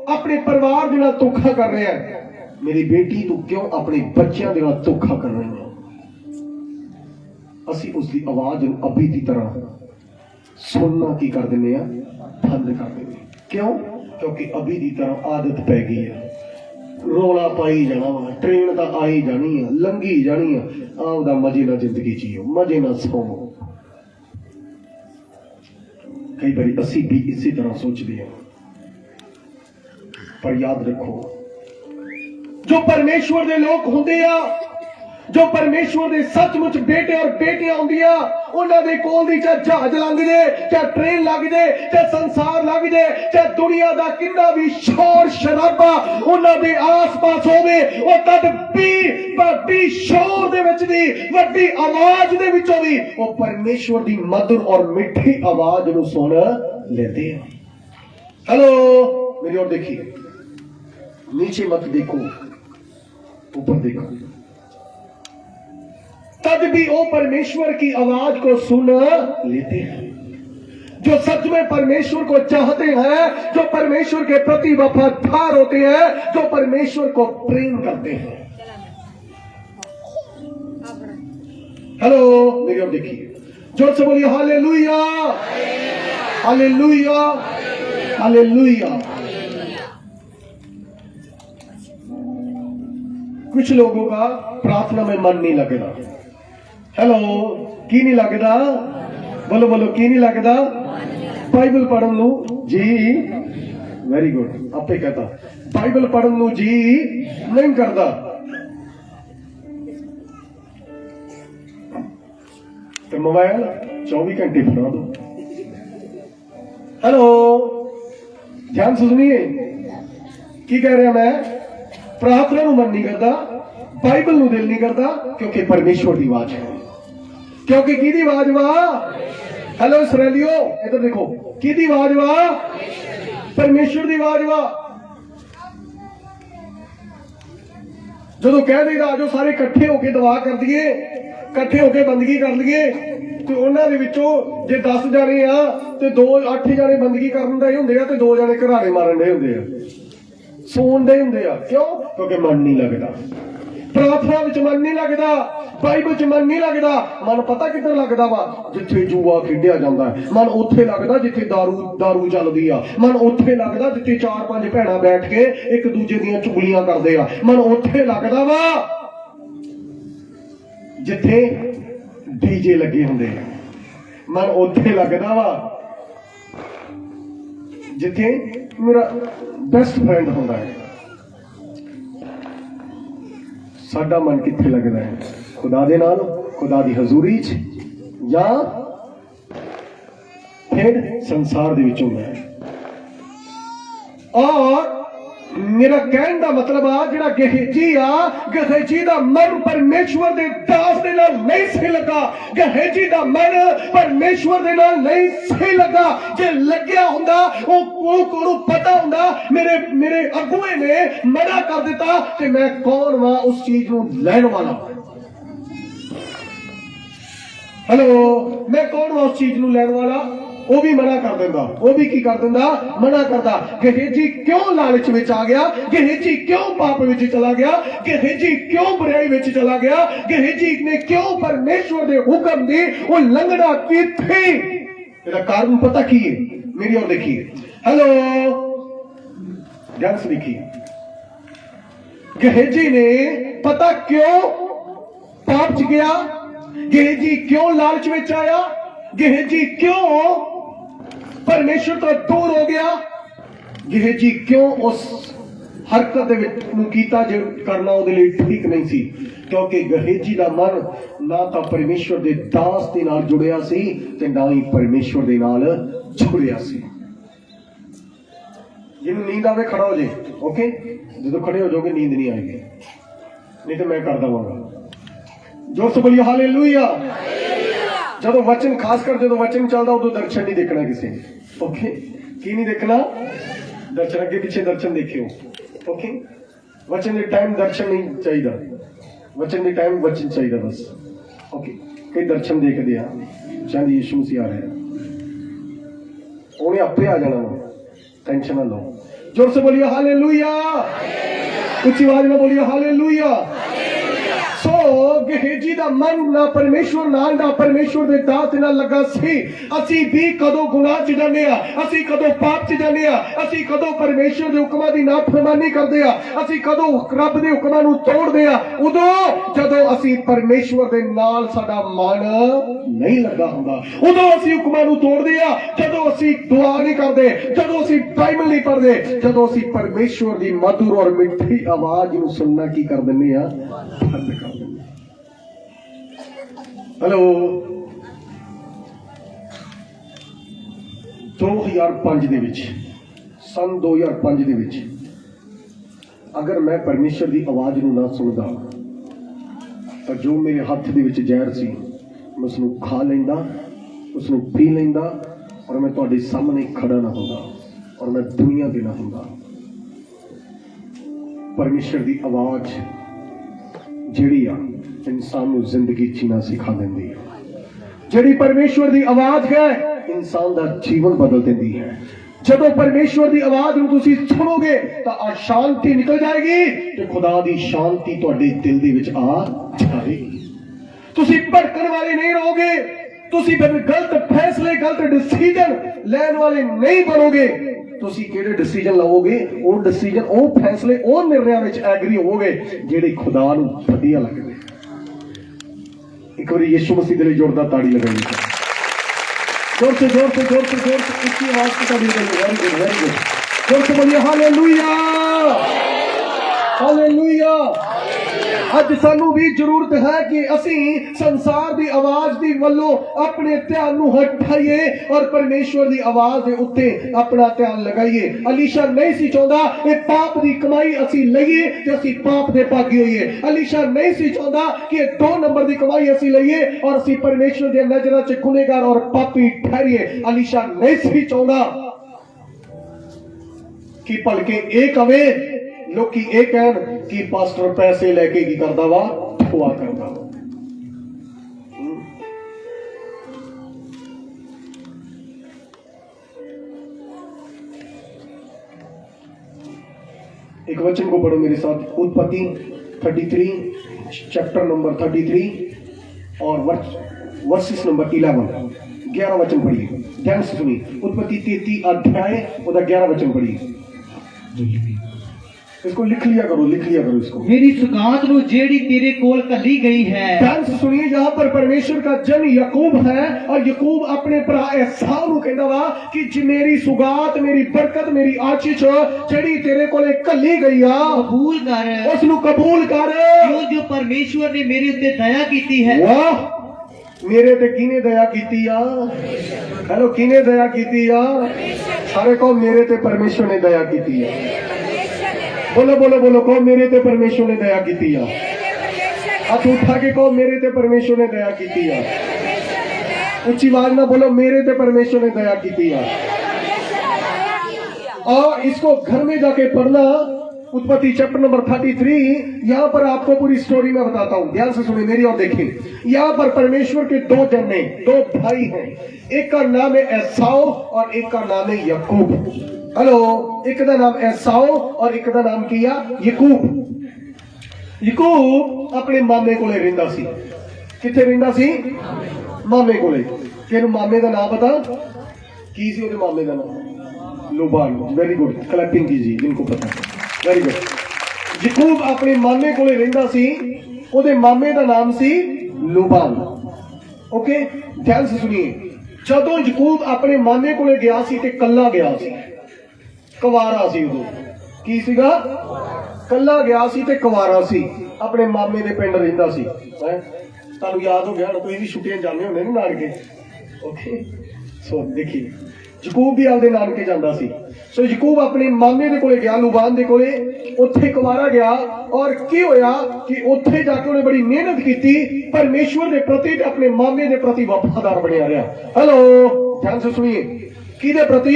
अपने परिवार के नाल धोखा कर रहा है, मेरी बेटी तू क्यों अपने बच्चों के नाल धोखा कर रही है। असी उसकी आवाज अभी की तरह सुनना की कर देने बंद कर देने। क्यों? क्योंकि अभी की तरह आदत पै गई है, रोला पाई जाना, ट्रेन तो आई जानी है, लंघी जानी है, आपदा मजे ना जिंदगी जियो, मजे ना सोवो। कई बार असी भी इसी तरह सोचते हैं, पर याद रखो जो परमेश्वर के लोग होंगे आ, जो परमेश्वर के सचमुच बेटे और बेटियां होंदियां, उन्होंने कोल दी चाहे जहाज लंघ जाए, चाहे ट्रेन लग जाए, चाहे संसार लग जाए, चाहे दुनिया का कितना भी शोर शराबा उन्होंने आस पास होवे, वो तद भी वड्डी शोर दे विच भी, वड्डी आवाज दे विचों भी वो परमेश्वर की मधुर और मिठी आवाज नूं सुन लेते हैं। हेलो, मेरी ओर देखिए, नीचे मत देखो, ऊपर देखो। तब भी वो परमेश्वर की आवाज को सुन लेते हैं। जो सच में परमेश्वर को चाहते हैं, जो परमेश्वर के प्रति वफादार होते हैं, जो परमेश्वर को प्रेम करते हैं। हेलो, मेरी ओर देखिए, जोर से बोलिए हालेलुया, हालेलुया। हालेलुया। कुछ लोगों का प्रार्थना में मन नहीं लगता। हेलो, की नहीं लगता? बोलो बोलो, की नहीं लगता? बाइबल पढ़न लू जी, वेरी गुड, आपे कहता बाइबल पढ़न लू जी नहीं करता। तो मोबाइल 24 घंटे फड़ा दो। हेलो, ध्यान से सुनिए की कह रहा मैं। प्रार्थना ਨੂੰ मन नहीं करता, बाइबल ਨੂੰ दिल नहीं करता, क्योंकि परमेश्वर की आवाज है। क्योंकि की आवाज वाह। हेलो इसराइलियो, इधर देखो, की आवाज वाह? परमेश्वर की आवाज वाह। जो कह देगा जो सारे इकट्ठे होके दुआ कर दिए, इकट्ठे होके बंदगी कर लिए, तो उन्होंने विचों जे 10 जाने आ ते 2 8 जाने बंदगी करन दे हुंदे आ ते 2 जाने घराड़े मारन दे हुंदे आ, सोन दे हुंदे आ। क्यों? क्योंकि मन नहीं लगता। प्रार्थना विच मन नहीं लगता, बाइबल च मन नहीं लगता। मन पता किधर लगता वा? जिथे जुआ खेडिया जाता है। मन उत्थे लगता जिथे दारू चलदी आ। मन उत्थे लगता जिथे 4-5 भैणां बैठ के एक दूजे दियां चुगलियां करदे आ। मन उत्थे लगता वा जिथे डीजे लगे होंदे आ। मन उत्थे लगता वा जिथे मेरा बेस्ट फ्रेंड होंदा है। साडा मन किथे लगता है? खुदा दे नाल, खुदा दी हजूरी च, या फिर संसार दे विचों है। और मेरा कहने का मतलब आ जिहड़ा गेहजी दा मन परमेश्वर दे दास दे नाल नहीं सही लगा। गेहजी दा मन परमेश्वर दे नाल नहीं सही लगा। जे लग्या हुंदा ओनू पता हुंदा मेरे अगुए ने मना कर दिता कि मैं कौन वां उस चीज नूं लैण वाला। हेलो, मैं कौन वां उस चीज नूं लैण वाला? वो भी मना कर देंदा। वो भी की कर देंदा? मना करदा। गेहजी क्यों लालच में आ गया? गेहजी क्यों पाप में चला गया? गेहजी क्यों बुराई में चला गया? गेहजी ने क्यों परमेश्वर के हुक्म दी उल्लंघना की थी? इसका कारण पता की है? मेरी ओर देखिए। हेलो, ध्यान से देखिए। गेहजी ने पता क्यों पाप च गया? गेहजी क्यों लालच में आया? गेहजी क्यों परमेश्वर तो दूर हो गया? गेहजी क्यों उस हरकत कीता जो करना उसदे लिए ठीक नहीं सी? क्योंकि गेहजी का मन ना तो परमेश्वर के दास के नाल जुड़िया सी ते ना ही परमेश्वर के नाल जुड़िया सी। जिन्होंने नींद आवे खड़ा हो जाए, ओके? जो खड़े हो जाओगे नींद नहीं आएगी, नहीं तो मैं कर देवांगा। जोर से बोलिए हालेलुया। जब वचन खासकर जो वचन चलता उदो दर्शन नहीं देखना किसी ने, ओके? की नहीं देखना? दर्शन अगे पीछे दर्शन देखियो, ओके? वचन के टाइम दर्शन नहीं चाहिए, वचन के टाइम वचन चाहिए बस, ओके? कई दर्शन देखते हैं शायद यीशु मसीह आ रहे हैं, उन्हें आपे आ जाना ना, टेंशन ना लो। जोर से बोलिए हालेलुया। उच्ची आवाज में बोलिए हालेलुया। सो गेहजी दा मन ना परमेश्वर नाल ना परमेश्वर दे दास नाल लगा सी। असी भी कदों गुनाह च जाने आ, असी कदों पाप च जाने आ, असी कदों परमेश्वर दे हुक्मां दी नाफरमानी करदे आ, असी कदों रब दे हुक्मां नूं तोड़दे आ। उदों जदों असी परमेश्वर दे नाल साडा मन नहीं लगा हुंदा, उदों असी हुक्मां नूं तोड़दे आ। जदों असी दुआ नहीं करदे, जदों असी बाइबल नहीं पढ़दे, जदों असी परमेश्वर दी मधुर और मिठी आवाज नूं सुनना की कर दिंदे आ? बंद कर। हेलो, 2005 ਦੇ ਵਿੱਚ, सन 2005 ਦੇ ਵਿੱਚ अगर मैं परमेश्वर की आवाज़ ਨੂੰ ना सुनदा तो जो मेरे हथ ਦੇ ਵਿੱਚ ਜ਼ਹਿਰ ਸੀ मैं उसਨੂੰ खा ਲੈਂਦਾ, उसਨੂੰ पी ਲੈਂਦਾ और मैं ਤੁਹਾਡੇ सामने खड़ा ना ਹੁੰਦਾ और मैं दुनिया ਦੇ ना ਹੁੰਦਾ। परमेश्वर की आवाज़ ਜਿਹੜੀ ਆ इंसान ਨੂੰ जिंदगी जीना सिखा देंदी है। जिहड़ी परमेश्वर की आवाज़ है इंसान का जीवन बदल देती है। जदों परमेश्वर की आवाज़ नूं तुसीं सुनोगे तो अशांति निकल जाएगी तो खुदा की शांति तुहाडे दिल दे विच आ जाएगी। तुसीं भटकण वाले नहीं रहोगे, ਤੁਸੀਂ ਫਿਰ ਗਲਤ ਫੈਸਲੇ ਗਲਤ ਡਿਸੀਜਨ ਲੈਣ ਵਾਲੇ ਨਹੀਂ ਬਣੋਗੇ। ਤੁਸੀਂ ਕਿਹੜੇ ਡਿਸੀਜਨ ਲਵੋਗੇ? ਉਹ ਡਿਸੀਜਨ, ਉਹ ਫੈਸਲੇ, ਉਹ ਨਿਰਣਿਆਂ ਵਿੱਚ ਐਗਰੀ ਹੋਵੋਗੇ ਜਿਹੜੇ ਖੁਦਾ ਨੂੰ ਵਧੀਆ ਲੱਗਦੇ। ਇੱਕ ਵਾਰੀ ਯਿਸੂ ਮਸੀਹ ਦੇ ਲਈ ਜ਼ੋਰਦਾਰ ਤਾੜੀ ਲਗਾਈਏ, जोर से जोर से जोर से जोर से इसकी आवाज को ताड़ी लगाइए। Very good, very good. जोर से बोलिए हालेलुया, हालेलुया। ਅੱਜ ਸਾਨੂੰ ਵੀ ਜ਼ਰੂਰਤ ਹੈ ਕਿ ਅਸੀਂ ਸੰਸਾਰ ਦੀ ਆਵਾਜ਼ ਦੀ ਵੱਲੋਂ ਆਪਣੇ ਧਿਆਨ ਨੂੰ ਹਟਾਈਏ ਔਰ ਪਰਮੇਸ਼ਵਰ ਦੀ ਆਵਾਜ਼ ਦੇ ਉੱਤੇ ਆਪਣਾ ਧਿਆਨ ਲਗਾਈਏ। ਅਲੀਸ਼ਾ ਨਹੀਂ ਸੀ ਚਾਹੁੰਦਾ ਇਹ ਪਾਪ ਦੀ ਕਮਾਈ ਅਸੀਂ ਲਈਏ ਤੇ ਅਸੀਂ ਪਾਪ ਦੇ ਭਾਗੀ ਹੋਈਏ। ਅਲੀਸ਼ਾ ਨਹੀਂ ਸੀ ਚਾਹੁੰਦਾ ਕਿ ਇਹ 2 ਨੰਬਰ ਦੀ ਕਮਾਈ ਅਸੀਂ ਲਈਏ ਔਰ ਅਸੀਂ ਪਰਮੇਸ਼ਵਰ ਦੀਆਂ ਨਜ਼ਰਾਂ 'ਚ ਗੁਨੇਗਾਰ ਔਰ ਪਾਪੀ ਠਹਿਰੀਏ। ਅਲੀਸ਼ਾ ਨਹੀਂ ਸੀ ਚਾਹੁੰਦਾ ਕਿ ਭਲਕੇ ਇਹ ਕਵੇ, ਲੋਕੀ ਇਹ ਕਹਿਣ ਕਿ ਪਾਸਟਰ ਪੈਸੇ ਲੈ ਕੇ ਕੀ ਕਰਦਾ ਵਾ, ਖੁਆ ਕਰਦਾ ਵਾ। एक वचन को पढ़ो मेरे साथ, उत्पत्ति 33 चैप्टर नंबर 33 और वर्सेस नंबर 11 वचन पढ़िए, ध्यान से सुनिए। उत्पत्ति 33 अध्याय और 11 वचन पढ़िए। इसको लिख लिया करो, लिख लिया करो इसको। मेरी सुगात नु जेड़ी तेरे कोल कली गई है। ध्यान से सुनिए, यहाँ पर परमेश्वर का जन याकूब है और याकूब अपने भरा एसाव नु कहंदा वा कि मेरी सुगात, मेरी बरकत, मेरी आशीष जेड़ी तेरे कोले कली गई आ, कबूल कर, उस नु कबूल कर। क्यों जो परमेश्वर ने मेरे उत्ते दया कीती है। वाह, मेरे ते किने दया कीती आ? हेलो, किने दया कीती आ? सारे को मेरे ते परमेश्वर ने दया कीती है। बोलो बोलो बोलो, कहो मेरे ते परमेश्वर ने दया की है। हाथ उठा के कहो मेरे ते परमेश्वर ने दया की है। ऊंची आवाज ना बोलो, मेरे ते परमेश्वर ने दया की है। और इसको घर में जाके पढ़ना, उत्पत्ति चैप्टर नंबर 33। यहाँ पर आपको पूरी स्टोरी में बताता हूँ, ध्यान से सुनिए मेरी और देखिए। यहाँ पर परमेश्वर के 2 जन हैं, 2 भाई हैं। एक का नाम है एसाव और एक का नाम है याकूब। हेलो, एक का नाम एसाव और एक का नाम किया याकूब। याकूब अपने मामे कोले रहिंदा सी। किथे रहिंदा सी? मामे कोले। किहनु मामे दा नाम पता की सी? ओदे मामे दा नाम लुबान। वेरी गुड, क्लैपिंग कीजिए जिनको पता है। Very good. याकूब अपने मामे कोले रहिंदा सी, ओदे मामे दा नाम सी लुबान। ओके, ध्यान से सुनिए। जदों याकूब अपने मामे कोले गया सी ते कल्ला गया सी, कुवारा सी। उदों की सीगा? कल्ला गया सी ते कुवारा सी, अपने मामे दे पिंड रहिंदा सी। तुहानूं याद हो गया, तुसीं भी छुट्टियां जांदे होंदे ना नानके। ओके, सो देखिए याकूब भी आपदे नानके जांदा सी। सो याकूब अपने मामे दे कोले गया, लुबान दे कोले, उत्थे कुवारा गया। और की होया कि उत्थे जाके उन्हें बड़ी मेहनत की, परमेश्वर दे प्रति, अपने मामे दे प्रति वफादार बनिया रहा। हेलो, ध्यान से सुनिए, किहदे प्रति?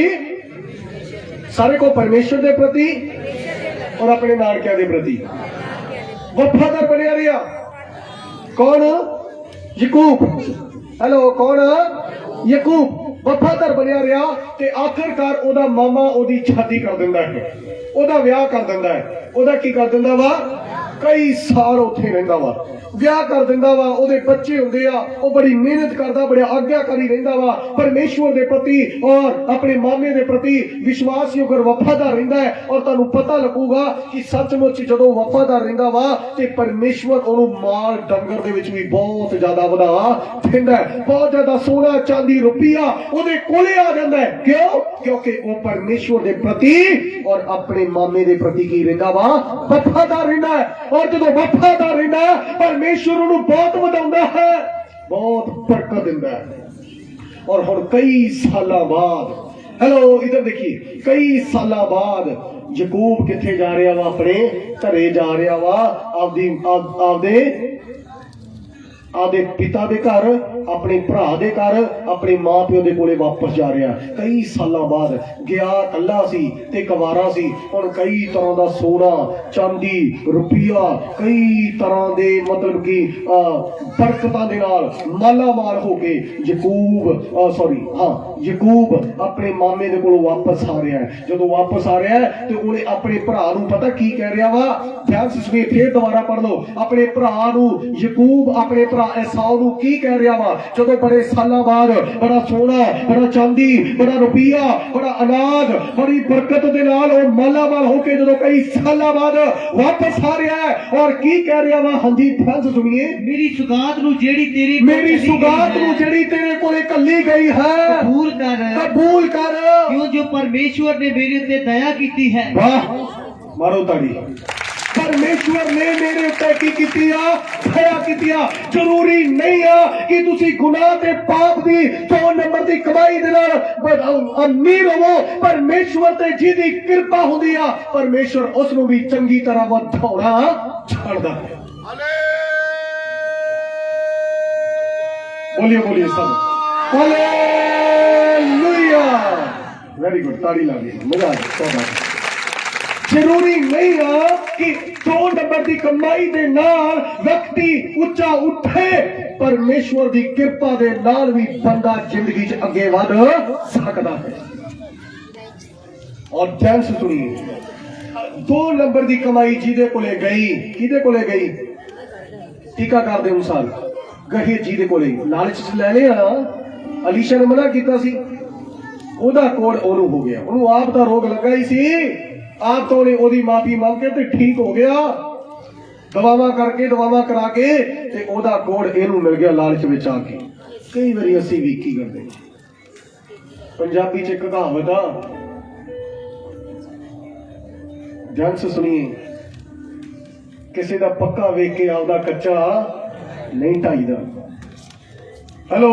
सारे को परमेश्वर के प्रति और अपने नानकिया के प्रति वफादार बनिया रहा। कौन? याकूब। हेलो, कौन? याकूब वफादार बनिया रहा ते आखिरकार ओदा मामा ओदी शादी कर दिंदा है, ओदा विआह कर दिंदा है। ओदा की कर दिंदा वा? कई साल उत्थे रहिंदा वा, विआह कर दिंदा वा, ओदे बच्चे हुंदे आ, ओ बड़ी मेहनत करदा, बड़ा आज्ञाकारी रहिंदा वा, परमेश्वर दे प्रति और अपने मामे दे प्रति विश्वासयोग और वफादार रहिंदा है। और तुहानूं पता लगूगा कि सचमुच जदों वफादार रहिंदा वा ते परमेश्वर ओनू माल डंगर दे विच भी बहुत ज्यादा वधा दिंदा है, बहुत ज्यादा सोना चांदी रुपया ओदे कोले आ जांदा है। क्यों? क्योंकि वो परमेश्वर दे प्रति और अपने मामे दे प्रति की रहिंदा वा? वफादार रहिंदा है। और जदों वफादार रहिंदा है, परमेश्वर उन्हें बहुत वधाउंदा है, बहुत बरकत दिंदा है। और हुण कई सालां बाद, हेलो इधर देखिए, कई सालां बाद याकूब किथे जा रहा वा? अपने घरे जा रहा वा, आपदे पिता दे घर, अपने भरा दे घर, अपने मां प्यो दे कोले वापस जा रहा। कई सालां बाद गया, कल्ला सी ते कुवारा सी। हुण कई तरह दा सोना चांदी रुपया, कई तरह दे मतलब कि बरकतां दे नाल माला माल हो के याकूब अपने मामे दे कोलों वापस आ रहा है। जदों वापस आ रहा है तो उन्हें अपने भरा नूं पता की कह रहा वा? ध्यान से सुनिए, फिर दोबारा पढ़ लो। अपने भरा नूं याकूब अपने भरा एसाव नूं की कह रहा वा? ਜਦੋਂ ਬੜੇ ਸਾਲਾਂ ਬਾਅਦ ਬੜਾ ਸੋਨਾ, ਬੜਾ ਚਾਂਦੀ, ਬੜਾ ਰੁਪਈਆ, ਬੜਾ ਅਨਾਜ, ਬੜੀ ਬਰਕਤ ਦੇ ਨਾਲ ਉਹ ਮਾਲਾਮਾਲ ਹੋ ਕੇ ਜਦੋਂ ਕਈ ਸਾਲਾਂ ਬਾਅਦ ਵਾਪਸ ਆ ਰਿਹਾ ਹੈ ਔਰ ਕੀ ਕਹਿ ਰਿਹਾ ਵਾ? ਹਾਂਜੀ ध्यान से सुनिए। मेरी सुगात नु जेड़ी तेरी मेरी सुगात नु जेड़ी तेरे कोले कल्ली गई है कबूल कर, कबूल कर, क्यों जो परमेश्वर ने मेरे उत्ते दया की है। वाह, मारो ताड़ी। परमेश्वर ने मेरे उत्ते की कीती आ? दया कीती आ। जरूरी नहीं आ कि तुसी गुनाह ते पाप दी 2 नंबर दी कमाई दे नाल अमीर होवो। परमेश्वर ते जिहदी किरपा हुंदी आ, परमेश्वर उस नूं भी चंगी तरह वधाउणा छाड़दा है। बोलिए बोलिए सब हालेलुया। वेरी गुड, ताड़ी ला दी, मजा आ गया। जरूरी नहीं है कि 2 नंबर की कमाई दे नाल व्यक्ति उच्चा उठे, परमेश्वर की कृपा दे नाल भी बंदा जिंदगी च अगे वध सकता है। और ध्यान से सुनिए, 2 नंबर की कमाई जिदे कोले गई, किदे कोले गई? टीकाकार दे अनुसार गही जिदे कोले लालच च ले लिया। अलीशा ने मना किया सी, ओदा कोड ओनू हो गया, ओनू आप दा रोग लगा ही सी, आप तो ने ओदी माफी मांग के ते ठीक हो गया। दवावा करके दवावा करा के ते ओदा कोड एनू मिल गया लालच विच आके। कई बारी असीं भी की करदे, पंजाबी च एक कहावत आ, ध्यान से सुनिए, किसी दा पक्का वेख के आपदा कच्चा नहीं ढाईदा। हेलो,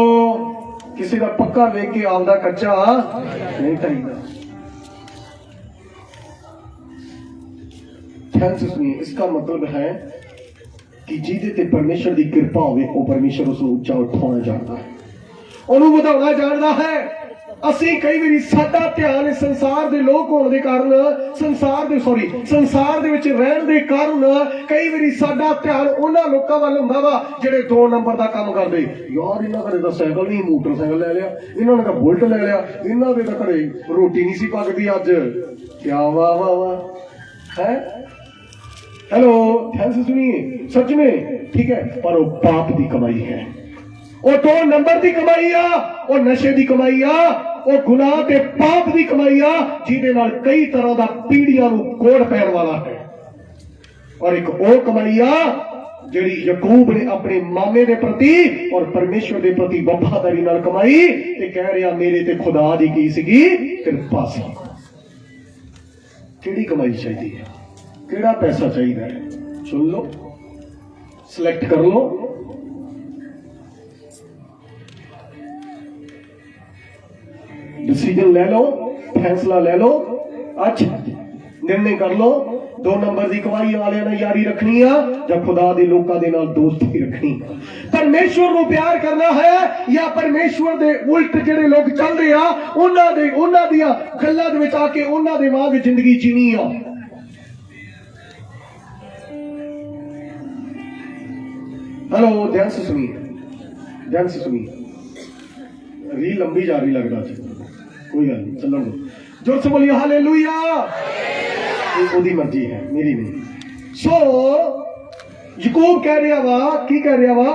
किसी दा पक्का वेख के आपदा कच्चा नहीं ढाईदा। ध्यान से सुनिए, इसका मतलब है कि जिहदे ते परमेश्वर की कृपा होवे, वो परमेश्वर उस उच्चा उठाना जानता है, उन्होंने वधाउणा जानता है। ਅਸੀਂ ਕਈ ਵਾਰੀ ਸਾਡਾ ਧਿਆਨ ਸੰਸਾਰ ਦੇ ਲੋਕ ਹੋਣ ਦੇ ਕਾਰਨ, ਸੰਸਾਰ ਦੇ ਵਿੱਚ ਰਹਿਣ ਦੇ ਕਾਰਨ ਕਈ ਵਾਰੀ ਸਾਡਾ ਧਿਆਨ ਉਹਨਾਂ ਲੋਕਾਂ ਵੱਲ ਹੁੰਦਾ ਵਾ ਜਿਹੜੇ 2 ਨੰਬਰ ਦਾ ਕੰਮ ਕਰਦੇ। ਯਾਰ ਇਹਨਾਂ ਘਰੇ ਤਾਂ ਸਾਈਕਲ ਨਹੀਂ, ਮੋਟਰਸਾਈਕਲ ਲੈ ਲਿਆ, ਇਹਨਾਂ ਨੇ ਤਾਂ ਬੁਲਟ ਲੈ ਲਿਆ, ਇਹਨਾਂ ਦੇ ਤਾਂ ਘਰੇ ਰੋਟੀ ਨਹੀਂ ਸੀ ਪੱਕਦੀ ਅੱਜ। ਕਿਆ ਵਾਹ वाह वाह है। हेलो, ध्यान से सुनिए, सच में ठीक है, पर वो पाप की कमाई है, वो 2 नंबर की कमाई आ, वो नशे की कमाई आ, वो गुनाह के पाप की कमाई आ, जिहदे नाल कई तरह का पीढ़ियां नूं कोड़ पैण वाला है। और एक वो कमाई आ जिहड़ी याकूब ने अपने मामे के प्रति और परमेश्वर के प्रति वफादारी नाल कमाई ते कह रहा मेरे ते खुदा दी की सीगी कृपा सी। किहड़ी कमाई चाहिए है, किहड़ा पैसा चाहिए है, सुन लो, सिलेक्ट कर लो। डिसीजन ले लो, फैसला ले लो, अच्छा निर्णय कर लो। 2 नंबर की कमाई वाले ने यारी रखनी है या खुदा दे लोकां दे नाल दोस्ती रखनी? परमेश्वर को प्यार करना है या परमेश्वर दे उल्ट जेडे लोग चल रहे आ उन्हां दी गल्लां दे विच आके उन्हां दे वांग जिंदगी जीनी आ? हेलो, ध्यान से सुनिए, ध्यान से सुनिए। रील लंबी जा रही लगता है, कोई गल नहीं, चलन दो। जोर से बोलिए हालेलुया। ये ओदी मर्जी है, मेरी नहीं। सो याकूब कह रहा वा, की कह रहा वा?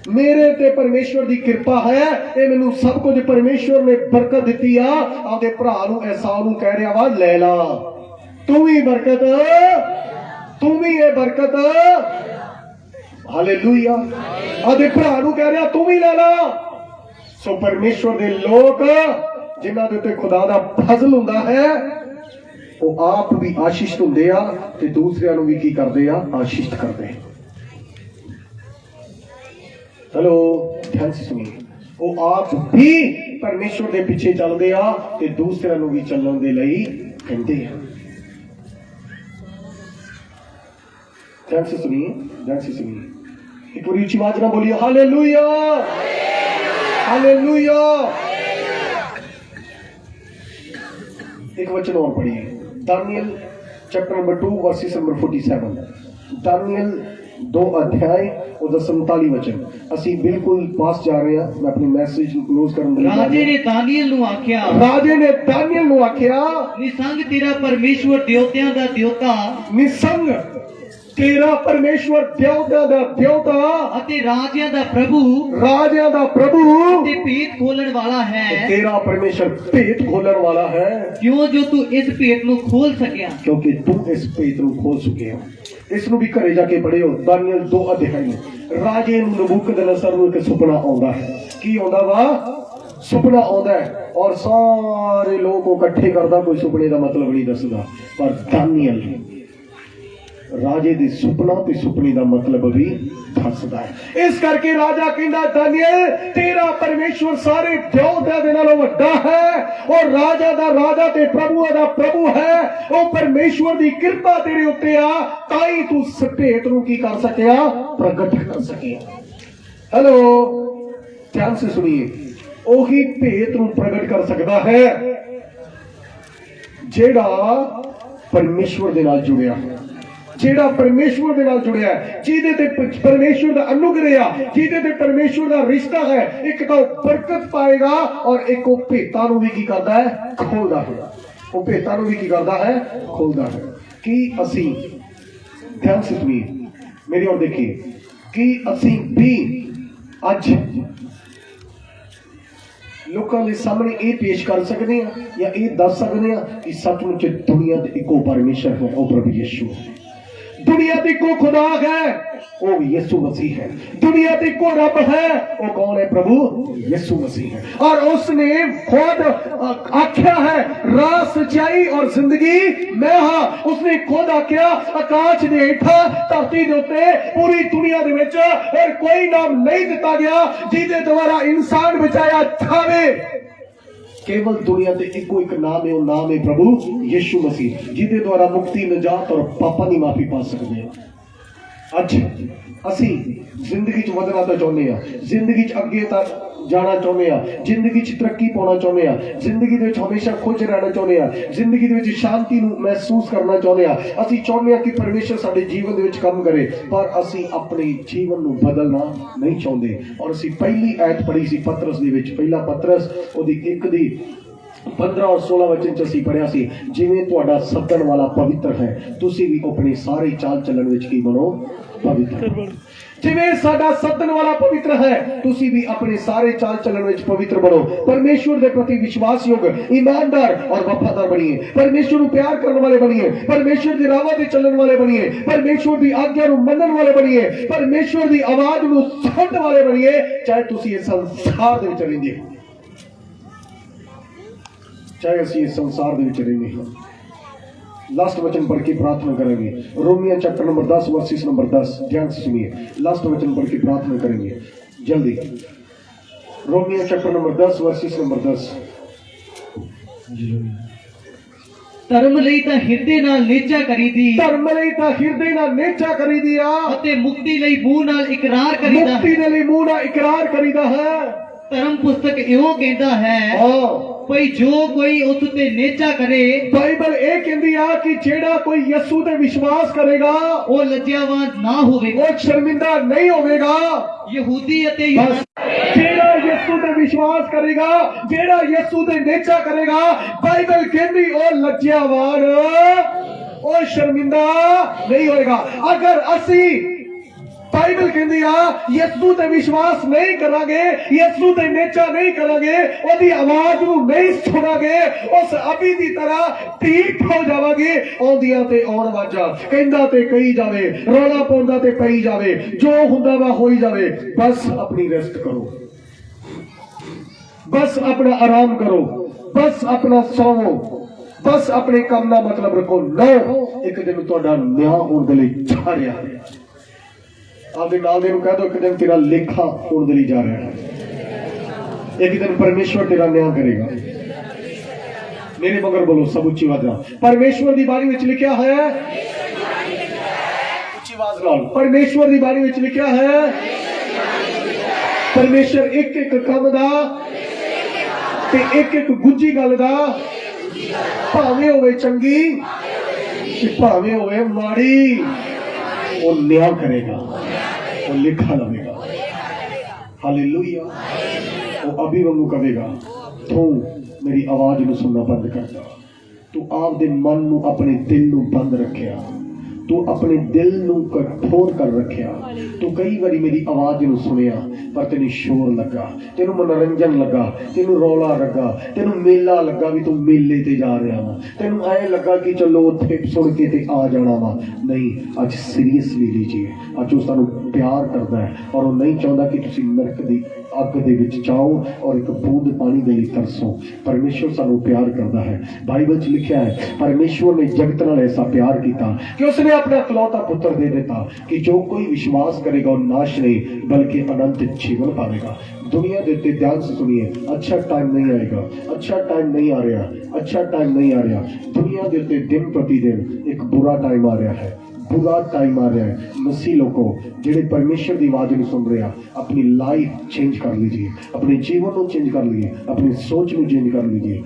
मेरे ते परमेश्वर की कृपा है, ये मैनू सब कुछ परमेश्वर ने बरकत दी आ। आपदे भरा नूं एसाव नूं कह रहा वा, ले ला तू भी बरकत, तू भी ये बरकत। हालेलुया। आपदे भरा नूं कह रहा तू भी ले ला। सो परमेश्वर दे लोग जिन्हां दे उत्ते खुदा दा फजल हुंदा है, वो आप भी आशीषित हुंदे आ ते दूसरियां नूं भी की करदे आ? आशीषित करदे। हेलो, ध्यान से सुनिए, वो आप भी परमेश्वर दे पीछे चलदे आ ते दूसरियां नूं भी चलण दे लई कहंदे आ। ध्यान से सुनिए, ध्यान से सुनिए। एक बार ऊंची आवाज ना बोलिए हालेलुया, हालेलुया। एक वचन और पढ़िए, Daniel chapter number 2 verses number 47। Daniel 2 अध्याय और 47 वचन। असी बिल्कुल पास जा रहे हैं, मैं अपनी मैसेज क्लोज करन लगा। राजे ने दानियल नु आख्या, राजे ने दानियल नु आख्या, निसंग तेरा परमेश्वर देवतियां दा देवता, निसंग तेरा परमेश्वर देवता दा देवता ਅਤੇ ਰਾਜਿਆਂ ਦਾ ਪ੍ਰਭੂ राजा दा प्रभु ਤੇ ਭੇਤ ਖੋਲਣ ਵਾਲਾ ਹੈ। तेरा परमेश्वर भेद खोलने वाला है ਕਿਉਂ ਜੋ ਤੂੰ ਇਸ ਭੇਤ ਨੂੰ ਖੋਲ ਸਕਿਆ। क्योंकि तू इस भेद ਨੂੰ खोल चुके हो। इसनू भी घरे जाके पढ़ियो। दानियल 2 अध्याय राजे नूं नबूकदनेस्सर नूं एक सुपना आउंदा है। की आउंदा वा? सुपना आउंदा है और सारे लोग इकट्ठे करदा, कोई सुपने का मतलब नहीं दसदा, पर दानियल राजे दी सुपना ते सुपने का मतलब भी दसदा है। इस करके राजा कहंदा दानियल तेरा परमेश्वर सारे देवता दे नालों वड्डा है और राजा दा राजा ते प्रभु दा प्रभु है। ओ परमेश्वर दी कृपा तेरे उत्ते आ ताई तू भेत नूं की कर सकिया? प्रगट कर सकिया। हेलो, ध्यान से सुनिए। ओही भेत नूं प्रगट कर सकदा है जेड़ा परमेश्वर दे नाल जुड़िया है, जेड़ा परमेश्वर दे नाल जुड़िया है, जिहदे ते परमेश्वर दा अनुग्रह है, जिहदे ते परमेश्वर दा रिश्ता है। एक तो बरकत पाएगा और एक वो भेतां नूं भी की करदा है? खोलदा है। वो भेतां नूं भी की करदा है? खोलदा है। कि असीं ध्यान से सुनिए मेरी ओर देखिए कि असीं भी अज लोगों के सामने ये पेश कर सकते हैं या ये दस सकते हैं कि सचमुच दुनिया के इको परमेश्वर है, वो प्रभु यीशु है। दुनिया के इको खुदा है, वो यीशु मसीह है। दुनिया के इको रब है, वो कौन है? प्रभु यीशु मसीह है। और उसने खुद आख्या है राह, सच्चाई और जिंदगी मैं हाँ। उसने खुद आख्या आकाश दे हेठा धरती दे उत्ते पूरी दुनिया दे विच और कोई नाम नहीं दिता गया जिहदे द्वारा इंसान बचाया जावे। केवल दुनिया ते इको एक नाम है, वो नाम है प्रभु यीशु मसीह, जिहदे द्वारा मुक्ति, निजात और पापां दी माफी पा सकते हैं। अज असी जिंदगी च वधना तो चाहुंदे आ, जिंदगी च अगे तक जाना चाहुंदे आ, जिंदगी च तरक्की पाना चाहुंदे आ, जिंदगी दे विच हमेशा खुश रहना चाहुंदे आ, जिंदगी दे विच शांति नूं महसूस करना चाहुंदे आ। असी चाहुंदे आ कि परमेश्वर साडे जीवन दे विच काम करे, पर असी अपने जीवन नूं बदलना नहीं चाहुंदे। और असी पहली आयत पढ़ी सी पतरस दे विच, पहला पतरस ओदी 1 दी 15 और 16 वचन च असी पढ़िया सी, जिवें तुहाडा सदन वाला पवित्र है तुसी भी अपनी सारी चाल चलन विच की बनो पवित्र। जिवें साडा सदन वाला पवित्र है तुसी भी अपने सारे चाल चलन विच पवित्र बनो। परमेश्वर के प्रति विश्वास योग, ईमानदार और वफादार बनिए। परमेश्वर को प्यार करने वाले बनिए। परमेश्वर की राह ते चलने वाले बनिए। परमेश्वर की आज्ञा को मनने वाले बनिए। परमेश्वर की आवाज को सुनने वाले बनिए, चाहे तुसी इस संसार दे विच रहिंदे हो, चाहे असी इस संसार दे विच रहिंदे हो। लास्ट वचन पढ़ के प्रार्थना करेंगे। Romeo chapter number 10 versus number 10, ध्यान से सुनिए। लास्ट वचन पढ़ के प्रार्थना करेंगे जल्दी। Romeo chapter number 10 versus number 10। धर्म ਲਈ ਤਾਂ ਹਿਰਦੇ ਨਾਲ ਨੇਚਾ ਕਰੀਦੀ, धर्म ਲਈ ਤਾਂ ਹਿਰਦੇ ਨਾਲ ਨੇਚਾ ਕਰੀਦੀ ਆ ਅਤੇ ਮੁਕਤੀ ਲਈ ਮੂੰਹ ਨਾਲ ਇਕਰਾਰ ਕਰੀਦਾ ਹੈ। ਮੁਕਤੀ ਦੇ ਲਈ ਮੂੰਹ ਨਾਲ ਇਕਰਾਰ ਕਰੀਦਾ ਹੈ। ਧਰਮ ਪੁਸਤਕ ਇਹੋ ਕਹਿੰਦਾ ਹੈ ਭਈ ਜੋ ਕੋਈ ਉਸ ਤੇ ਨੇਚਾ ਕਰੇ, ਬਾਈਬਲ ਇਹ ਕਹਿੰਦੀ ਆ ਕਿ ਜਿਹੜਾ ਕੋਈ ਯਿਸੂ ਤੇ ਵਿਸ਼ਵਾਸ ਕਰੇਗਾ ਉਹ ਲੱਜਿਆਵਾਨ ਨਾ ਹੋਵੇਗਾ, ਉਹ ਸ਼ਰਮਿੰਦਾ ਨਹੀਂ ਹੋਵੇਗਾ। ਯਹੂਦੀ ਅਤੇ ਜਿਹੜਾ ਯਿਸੂ ਤੇ ਵਿਸ਼ਵਾਸ ਕਰੇਗਾ, ਜਿਹੜਾ ਯਿਸੂ ਤੇ ਨੇਚਾ ਕਰੇਗਾ, ਬਾਈਬਲ ਕਹਿੰਦੀ ਉਹ ਲੱਜਿਆਵਾਨ, ਉਹ ਸ਼ਰਮਿੰਦਾ ਨਹੀਂ ਹੋਏਗਾ। ਅਗਰ ਅਸੀਂ बाइबल कहती आ यीशु ते विश्वास नहीं करांगे, यीशु ते नेचा नहीं करांगे, ओदी आवाज नूं नहीं सुनांगे, उस अभी दी तरह ठीक हो जावांगे। आउंदियां ते आउण वाजा, कहंदा ते कही जावे, रौला पाउंदा ते पई जावे, जो हुंदा वा होई जावे। बस अपनी रेस्ट करो, बस अपना आराम करो, बस अपना सोवो, बस अपने काम दा मतलब रखो। नो एक दिन तुहाडा न्याय होण दे लई जा रिहा है। आपके नाल दे नूं कह दो एक दिन तेरा लेखा होने के लिए जा रहा है। एक दिन परमेश्वर तेरा न्याय करेगा। मेरे मगर बोलो सब उच्ची आवाज नाल, परमेश्वर की बारी में लिखा है, उच्ची आवाज नाल, परमेश्वर की बारी में लिखा है। परमेश्वर एक एक काम दा ते एक एक गुज्जी गल दा, भावें होवे चंगी ते भावें होवे माड़ी, वो न्याय करेगा, वो लिखा लवेगा। हालेलुया। वो अभी वांगू कहेगा तू मेरी आवाज नूं सुनना बंद कर दा, तू आप दे मन नूं अपने दिल नूं बंद रखिया, तू अपने दिल नू कठोर कर रखिया, तू कई बारी मेरी आवाज नू सुनिया पर तेन शोर लगा, तेन मनोरंजन लगा, तेन रौला लगा, तेन मेला लगा भी तू मेले ते जा रहा वा, तेन ऐ लगा कि चलो उत्थे सुन के ते आ जाना वा। नहीं, अज सीरीयसली लीजिए, अज उस सानू प्यार करता है और वो नहीं चाहता कि तुसी नरक दी अग दे विच जाओ और एक बूंद पानी दे लई तरसो। परमेश्वर सानू प्यार करता है। बाइबल च लिखा है परमेश्वर ने जगत नाल ऐसा प्यार किया कि उसने अपना इकलौता पुत्र दे दिता कि जो कोई विश्वास करेगा और नाश नहीं बल्कि अनंत जीवन पाएगा। दुनिया देते ध्यान से सुनिए, अच्छा टाइम नहीं आएगा, अच्छा टाइम नहीं आ रहा, अच्छा टाइम नहीं आ रहा। दुनिया देते दिन प्रतिदिन एक बुरा टाइम आ रहा है, बुरा टाइम आ रहा है। मसीह लोगों जिहड़े परमेश्वर की आवाज नहीं सुन रहे, अपनी लाइफ चेंज कर लीजिए, अपने जीवन को चेंज कर लीजिए, अपनी सोच को चेंज कर लीजिए,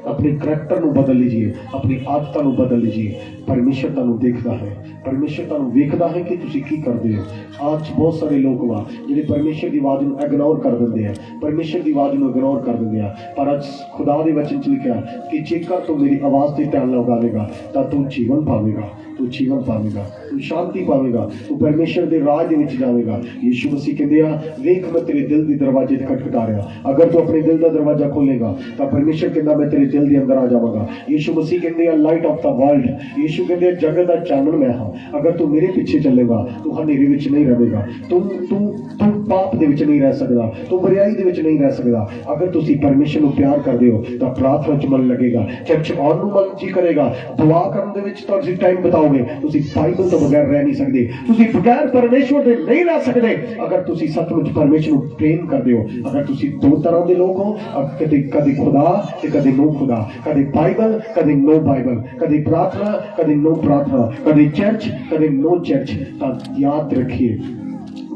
अपने करैक्टर को बदल लीजिए, अपनी आदतों को बदल लीजिए। परमेश्वर तुहानू देखता है, परमेश्वर तुहानू वेखदा है कि तुसी की करते हो। आज बहुत सारे लोग वा जिहड़े परमेश्वर की आवाज को इग्नोर कर देंगे हैं, परमेश्वर की आवाज को इग्नोर कर देंगे हैं। पर अज खुदा के वचन च लिखा कि जेकर तू मेरी आवाज से ध्यान लगा लेगा तो तू जीवन पावेगा, तू जीवन पावेगा, तू शांति पावेगा, तू परमेश्वर के राज दे विच जावेगा। यीशु मसीह कहते हैं वेख मैं तेरे दिल के दरवाजे ते खटखटा रहा। अगर तू अपने दिल का दरवाजा खोलेगा तो परमेश्वर कहता मैं तेरे दिल के अंदर आ जावांगा। यीशु मसीह कहते हैं लाइट ऑफ द वर्ल्ड, यीशु कहते हैं जगत का चानन मैं हाँ। अगर तू मेरे पीछे चलेगा तू हनेरे विच नहीं रहेगा, तू तू तू पाप दे विच नहीं रह सकदा, तू बुराई दे विच नहीं रह सकदा। अगर तुसी परमेश्वर को प्यार करदे हो तो प्रार्थना च मन लगेगा, चर्च आउण नूं मन जी करेगा, दुआ करन दे विच तुसी टाइम बिताओगे। तुसी बाइबल तो बगैर रह नहीं सकदे, तुसी बगैर परमेश्वर दे नहीं रह सकदे। अगर तुसी सचमुच परमेश्वर को प्रेम करदे हो, अगर तुसी दो तरह दे लोग हो, कदे कदे खुदा ते कदे नो खुदा, कदे बाइबल कदे नो बाइबल, कदे प्रार्थना कदे नो प्रार्थना, कदे चर्च कदे नो चर्च, तो याद रखिए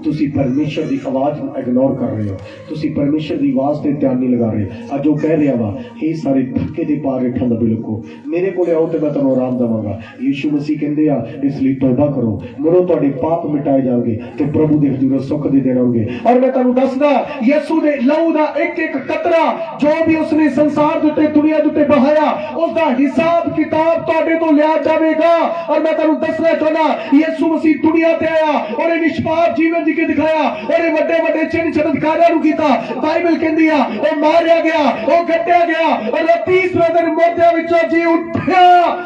तुसी परमेश्वर की आवाज को इग्नोर कर रहे हो, तुसी परमेश्वर की आवाज से ध्यान नहीं लगा रहे। अज वो कह रहा वा हे सारे थके दे पार हेठां दबे लोगो मेरे को आओ तो मैं तुहानू आराम देवांगा। यीशु मसीह कहते हैं इसलिए तौबा करो, मुड़ो तुहाडे पाप मिटाए जाएंगे तो प्रभु दे हजूर सुख दे देणगे। और मैं तुहानू दसदा यीशु दे लहू दा एक एक कतरा जो भी उसने संसार दे उत्ते दुनिया दे उत्ते बहाया उसका हिसाब किताब तुहाडे तो लिया जाएगा। और मैं तुहानू दसना चाहना यीशु मसीह दुनिया ते आया और निष्पाप जीवन के दिखाया और बड़े बड़े चिन्ह चमत्कारां कीता। बाइबल कहती है वो मारिया गया, वो कट्टिया गया और वो तीसरे दिन मुर्दे विचों जी उठा।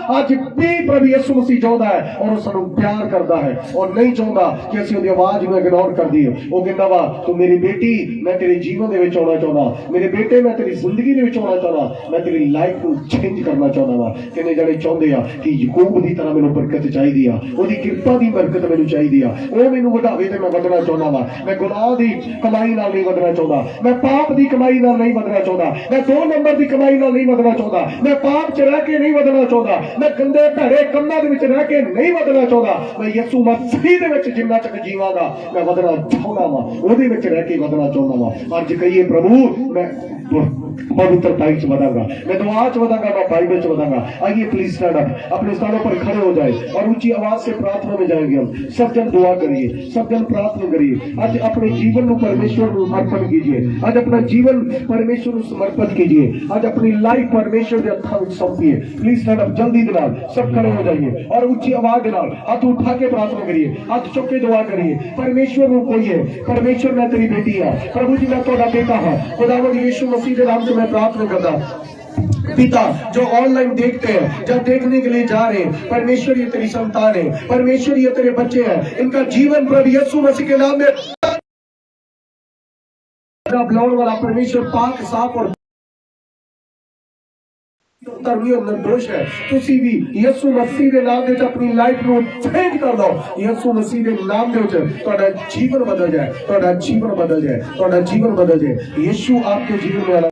आज भी प्रभु यीशु मसीह चाहता है और वो सानू प्यार करता है और नहीं चाहता कि असं उसकी आवाज को इग्नोर कर दी। वो कहता वा तू मेरी बेटी मैं तेरे जीवन दे विच आउणा चाहना, मेरे बेटे मैं तेरी जिंदगी दे विच आउणा चाहना, मैं तेरी लाइफ को चेंज करना चाहना वा। किन्ने जने चाहते हैं कि याकूब की तरह मैनू बरकत चाहिए, उसकी कृपा की बरकत मैनू चाहिए, वो मैनू वधावे ते मैं वधना चाहना वा। मैं गुनाह की कमाई नाल नहीं वधना चाहता, मैं पाप की कमाई नाल नहीं वधना चाहता, मैं 2 नंबर की कमाई नाल नहीं वधना चाहता, मैं पाप च रह के नहीं वधना चाहता, मैं गंदे भैड़े कम्मां दे विच रह के नहीं वधना चाहता। मैं यीशु मसीह दे विच जिन्ना तक जीवांगा मैं वधना चाहना वा, ओहदे विच रह के वधना चाहना वा। अज कहिए प्रभु मैं पवित्रताई च वधांगा, मैं दुआ च वधांगा, मैं बाइबल च वधांगा। आइए प्लीज स्टैंड अप, अपने स्थानों पर खड़े हो जाए और ऊंची आवाज से प्रार्थना में जाएंगे। हम सब जन दुआ करिए, सब जन प्रार्थना करिए। आज अपने जीवन को परमेश्वर को समर्पण कीजिए, आज अपना जीवन परमेश्वर को समर्पित कीजिए, आज अपनी लाइफ परमेश्वर के हत्थों में सौंपिए। प्लीज स्टैंड अप, जल्दी दे नाल सब खड़े हो जाइए और ऊंची आवाज के नाल हाथ उठा के प्रार्थना करिए, हाथ चुक के दुआ करिए। परमेश्वर को कोइए, परमेश्वर मैं तेरी बेटी हां, प्रभु जी मैं तेरा बेटा हां। खुदावंद यीशु मसीह के नाम से मैं प्रार्थना करता पिता जो ऑनलाइन देखते हैं जब देखने के लिए जा रहे हैं, परमेश्वर ये तेरी संतान है, परमेश्वर ये तेरे बच्चे हैं, इनका जीवन प्रभु यीशु मसीह के नाम में बुलाने वाला परमेश्वर पाक साफ और निर्दोष है। तुसी भी यीशु मसीह के नाम में अपनी लाइफ को चेंज कर लो। यीशु मसीह के नाम में जीवन बदल जाए, जीवन बदल जाए, जीवन बदल जाए। यीशु आपके जीवन में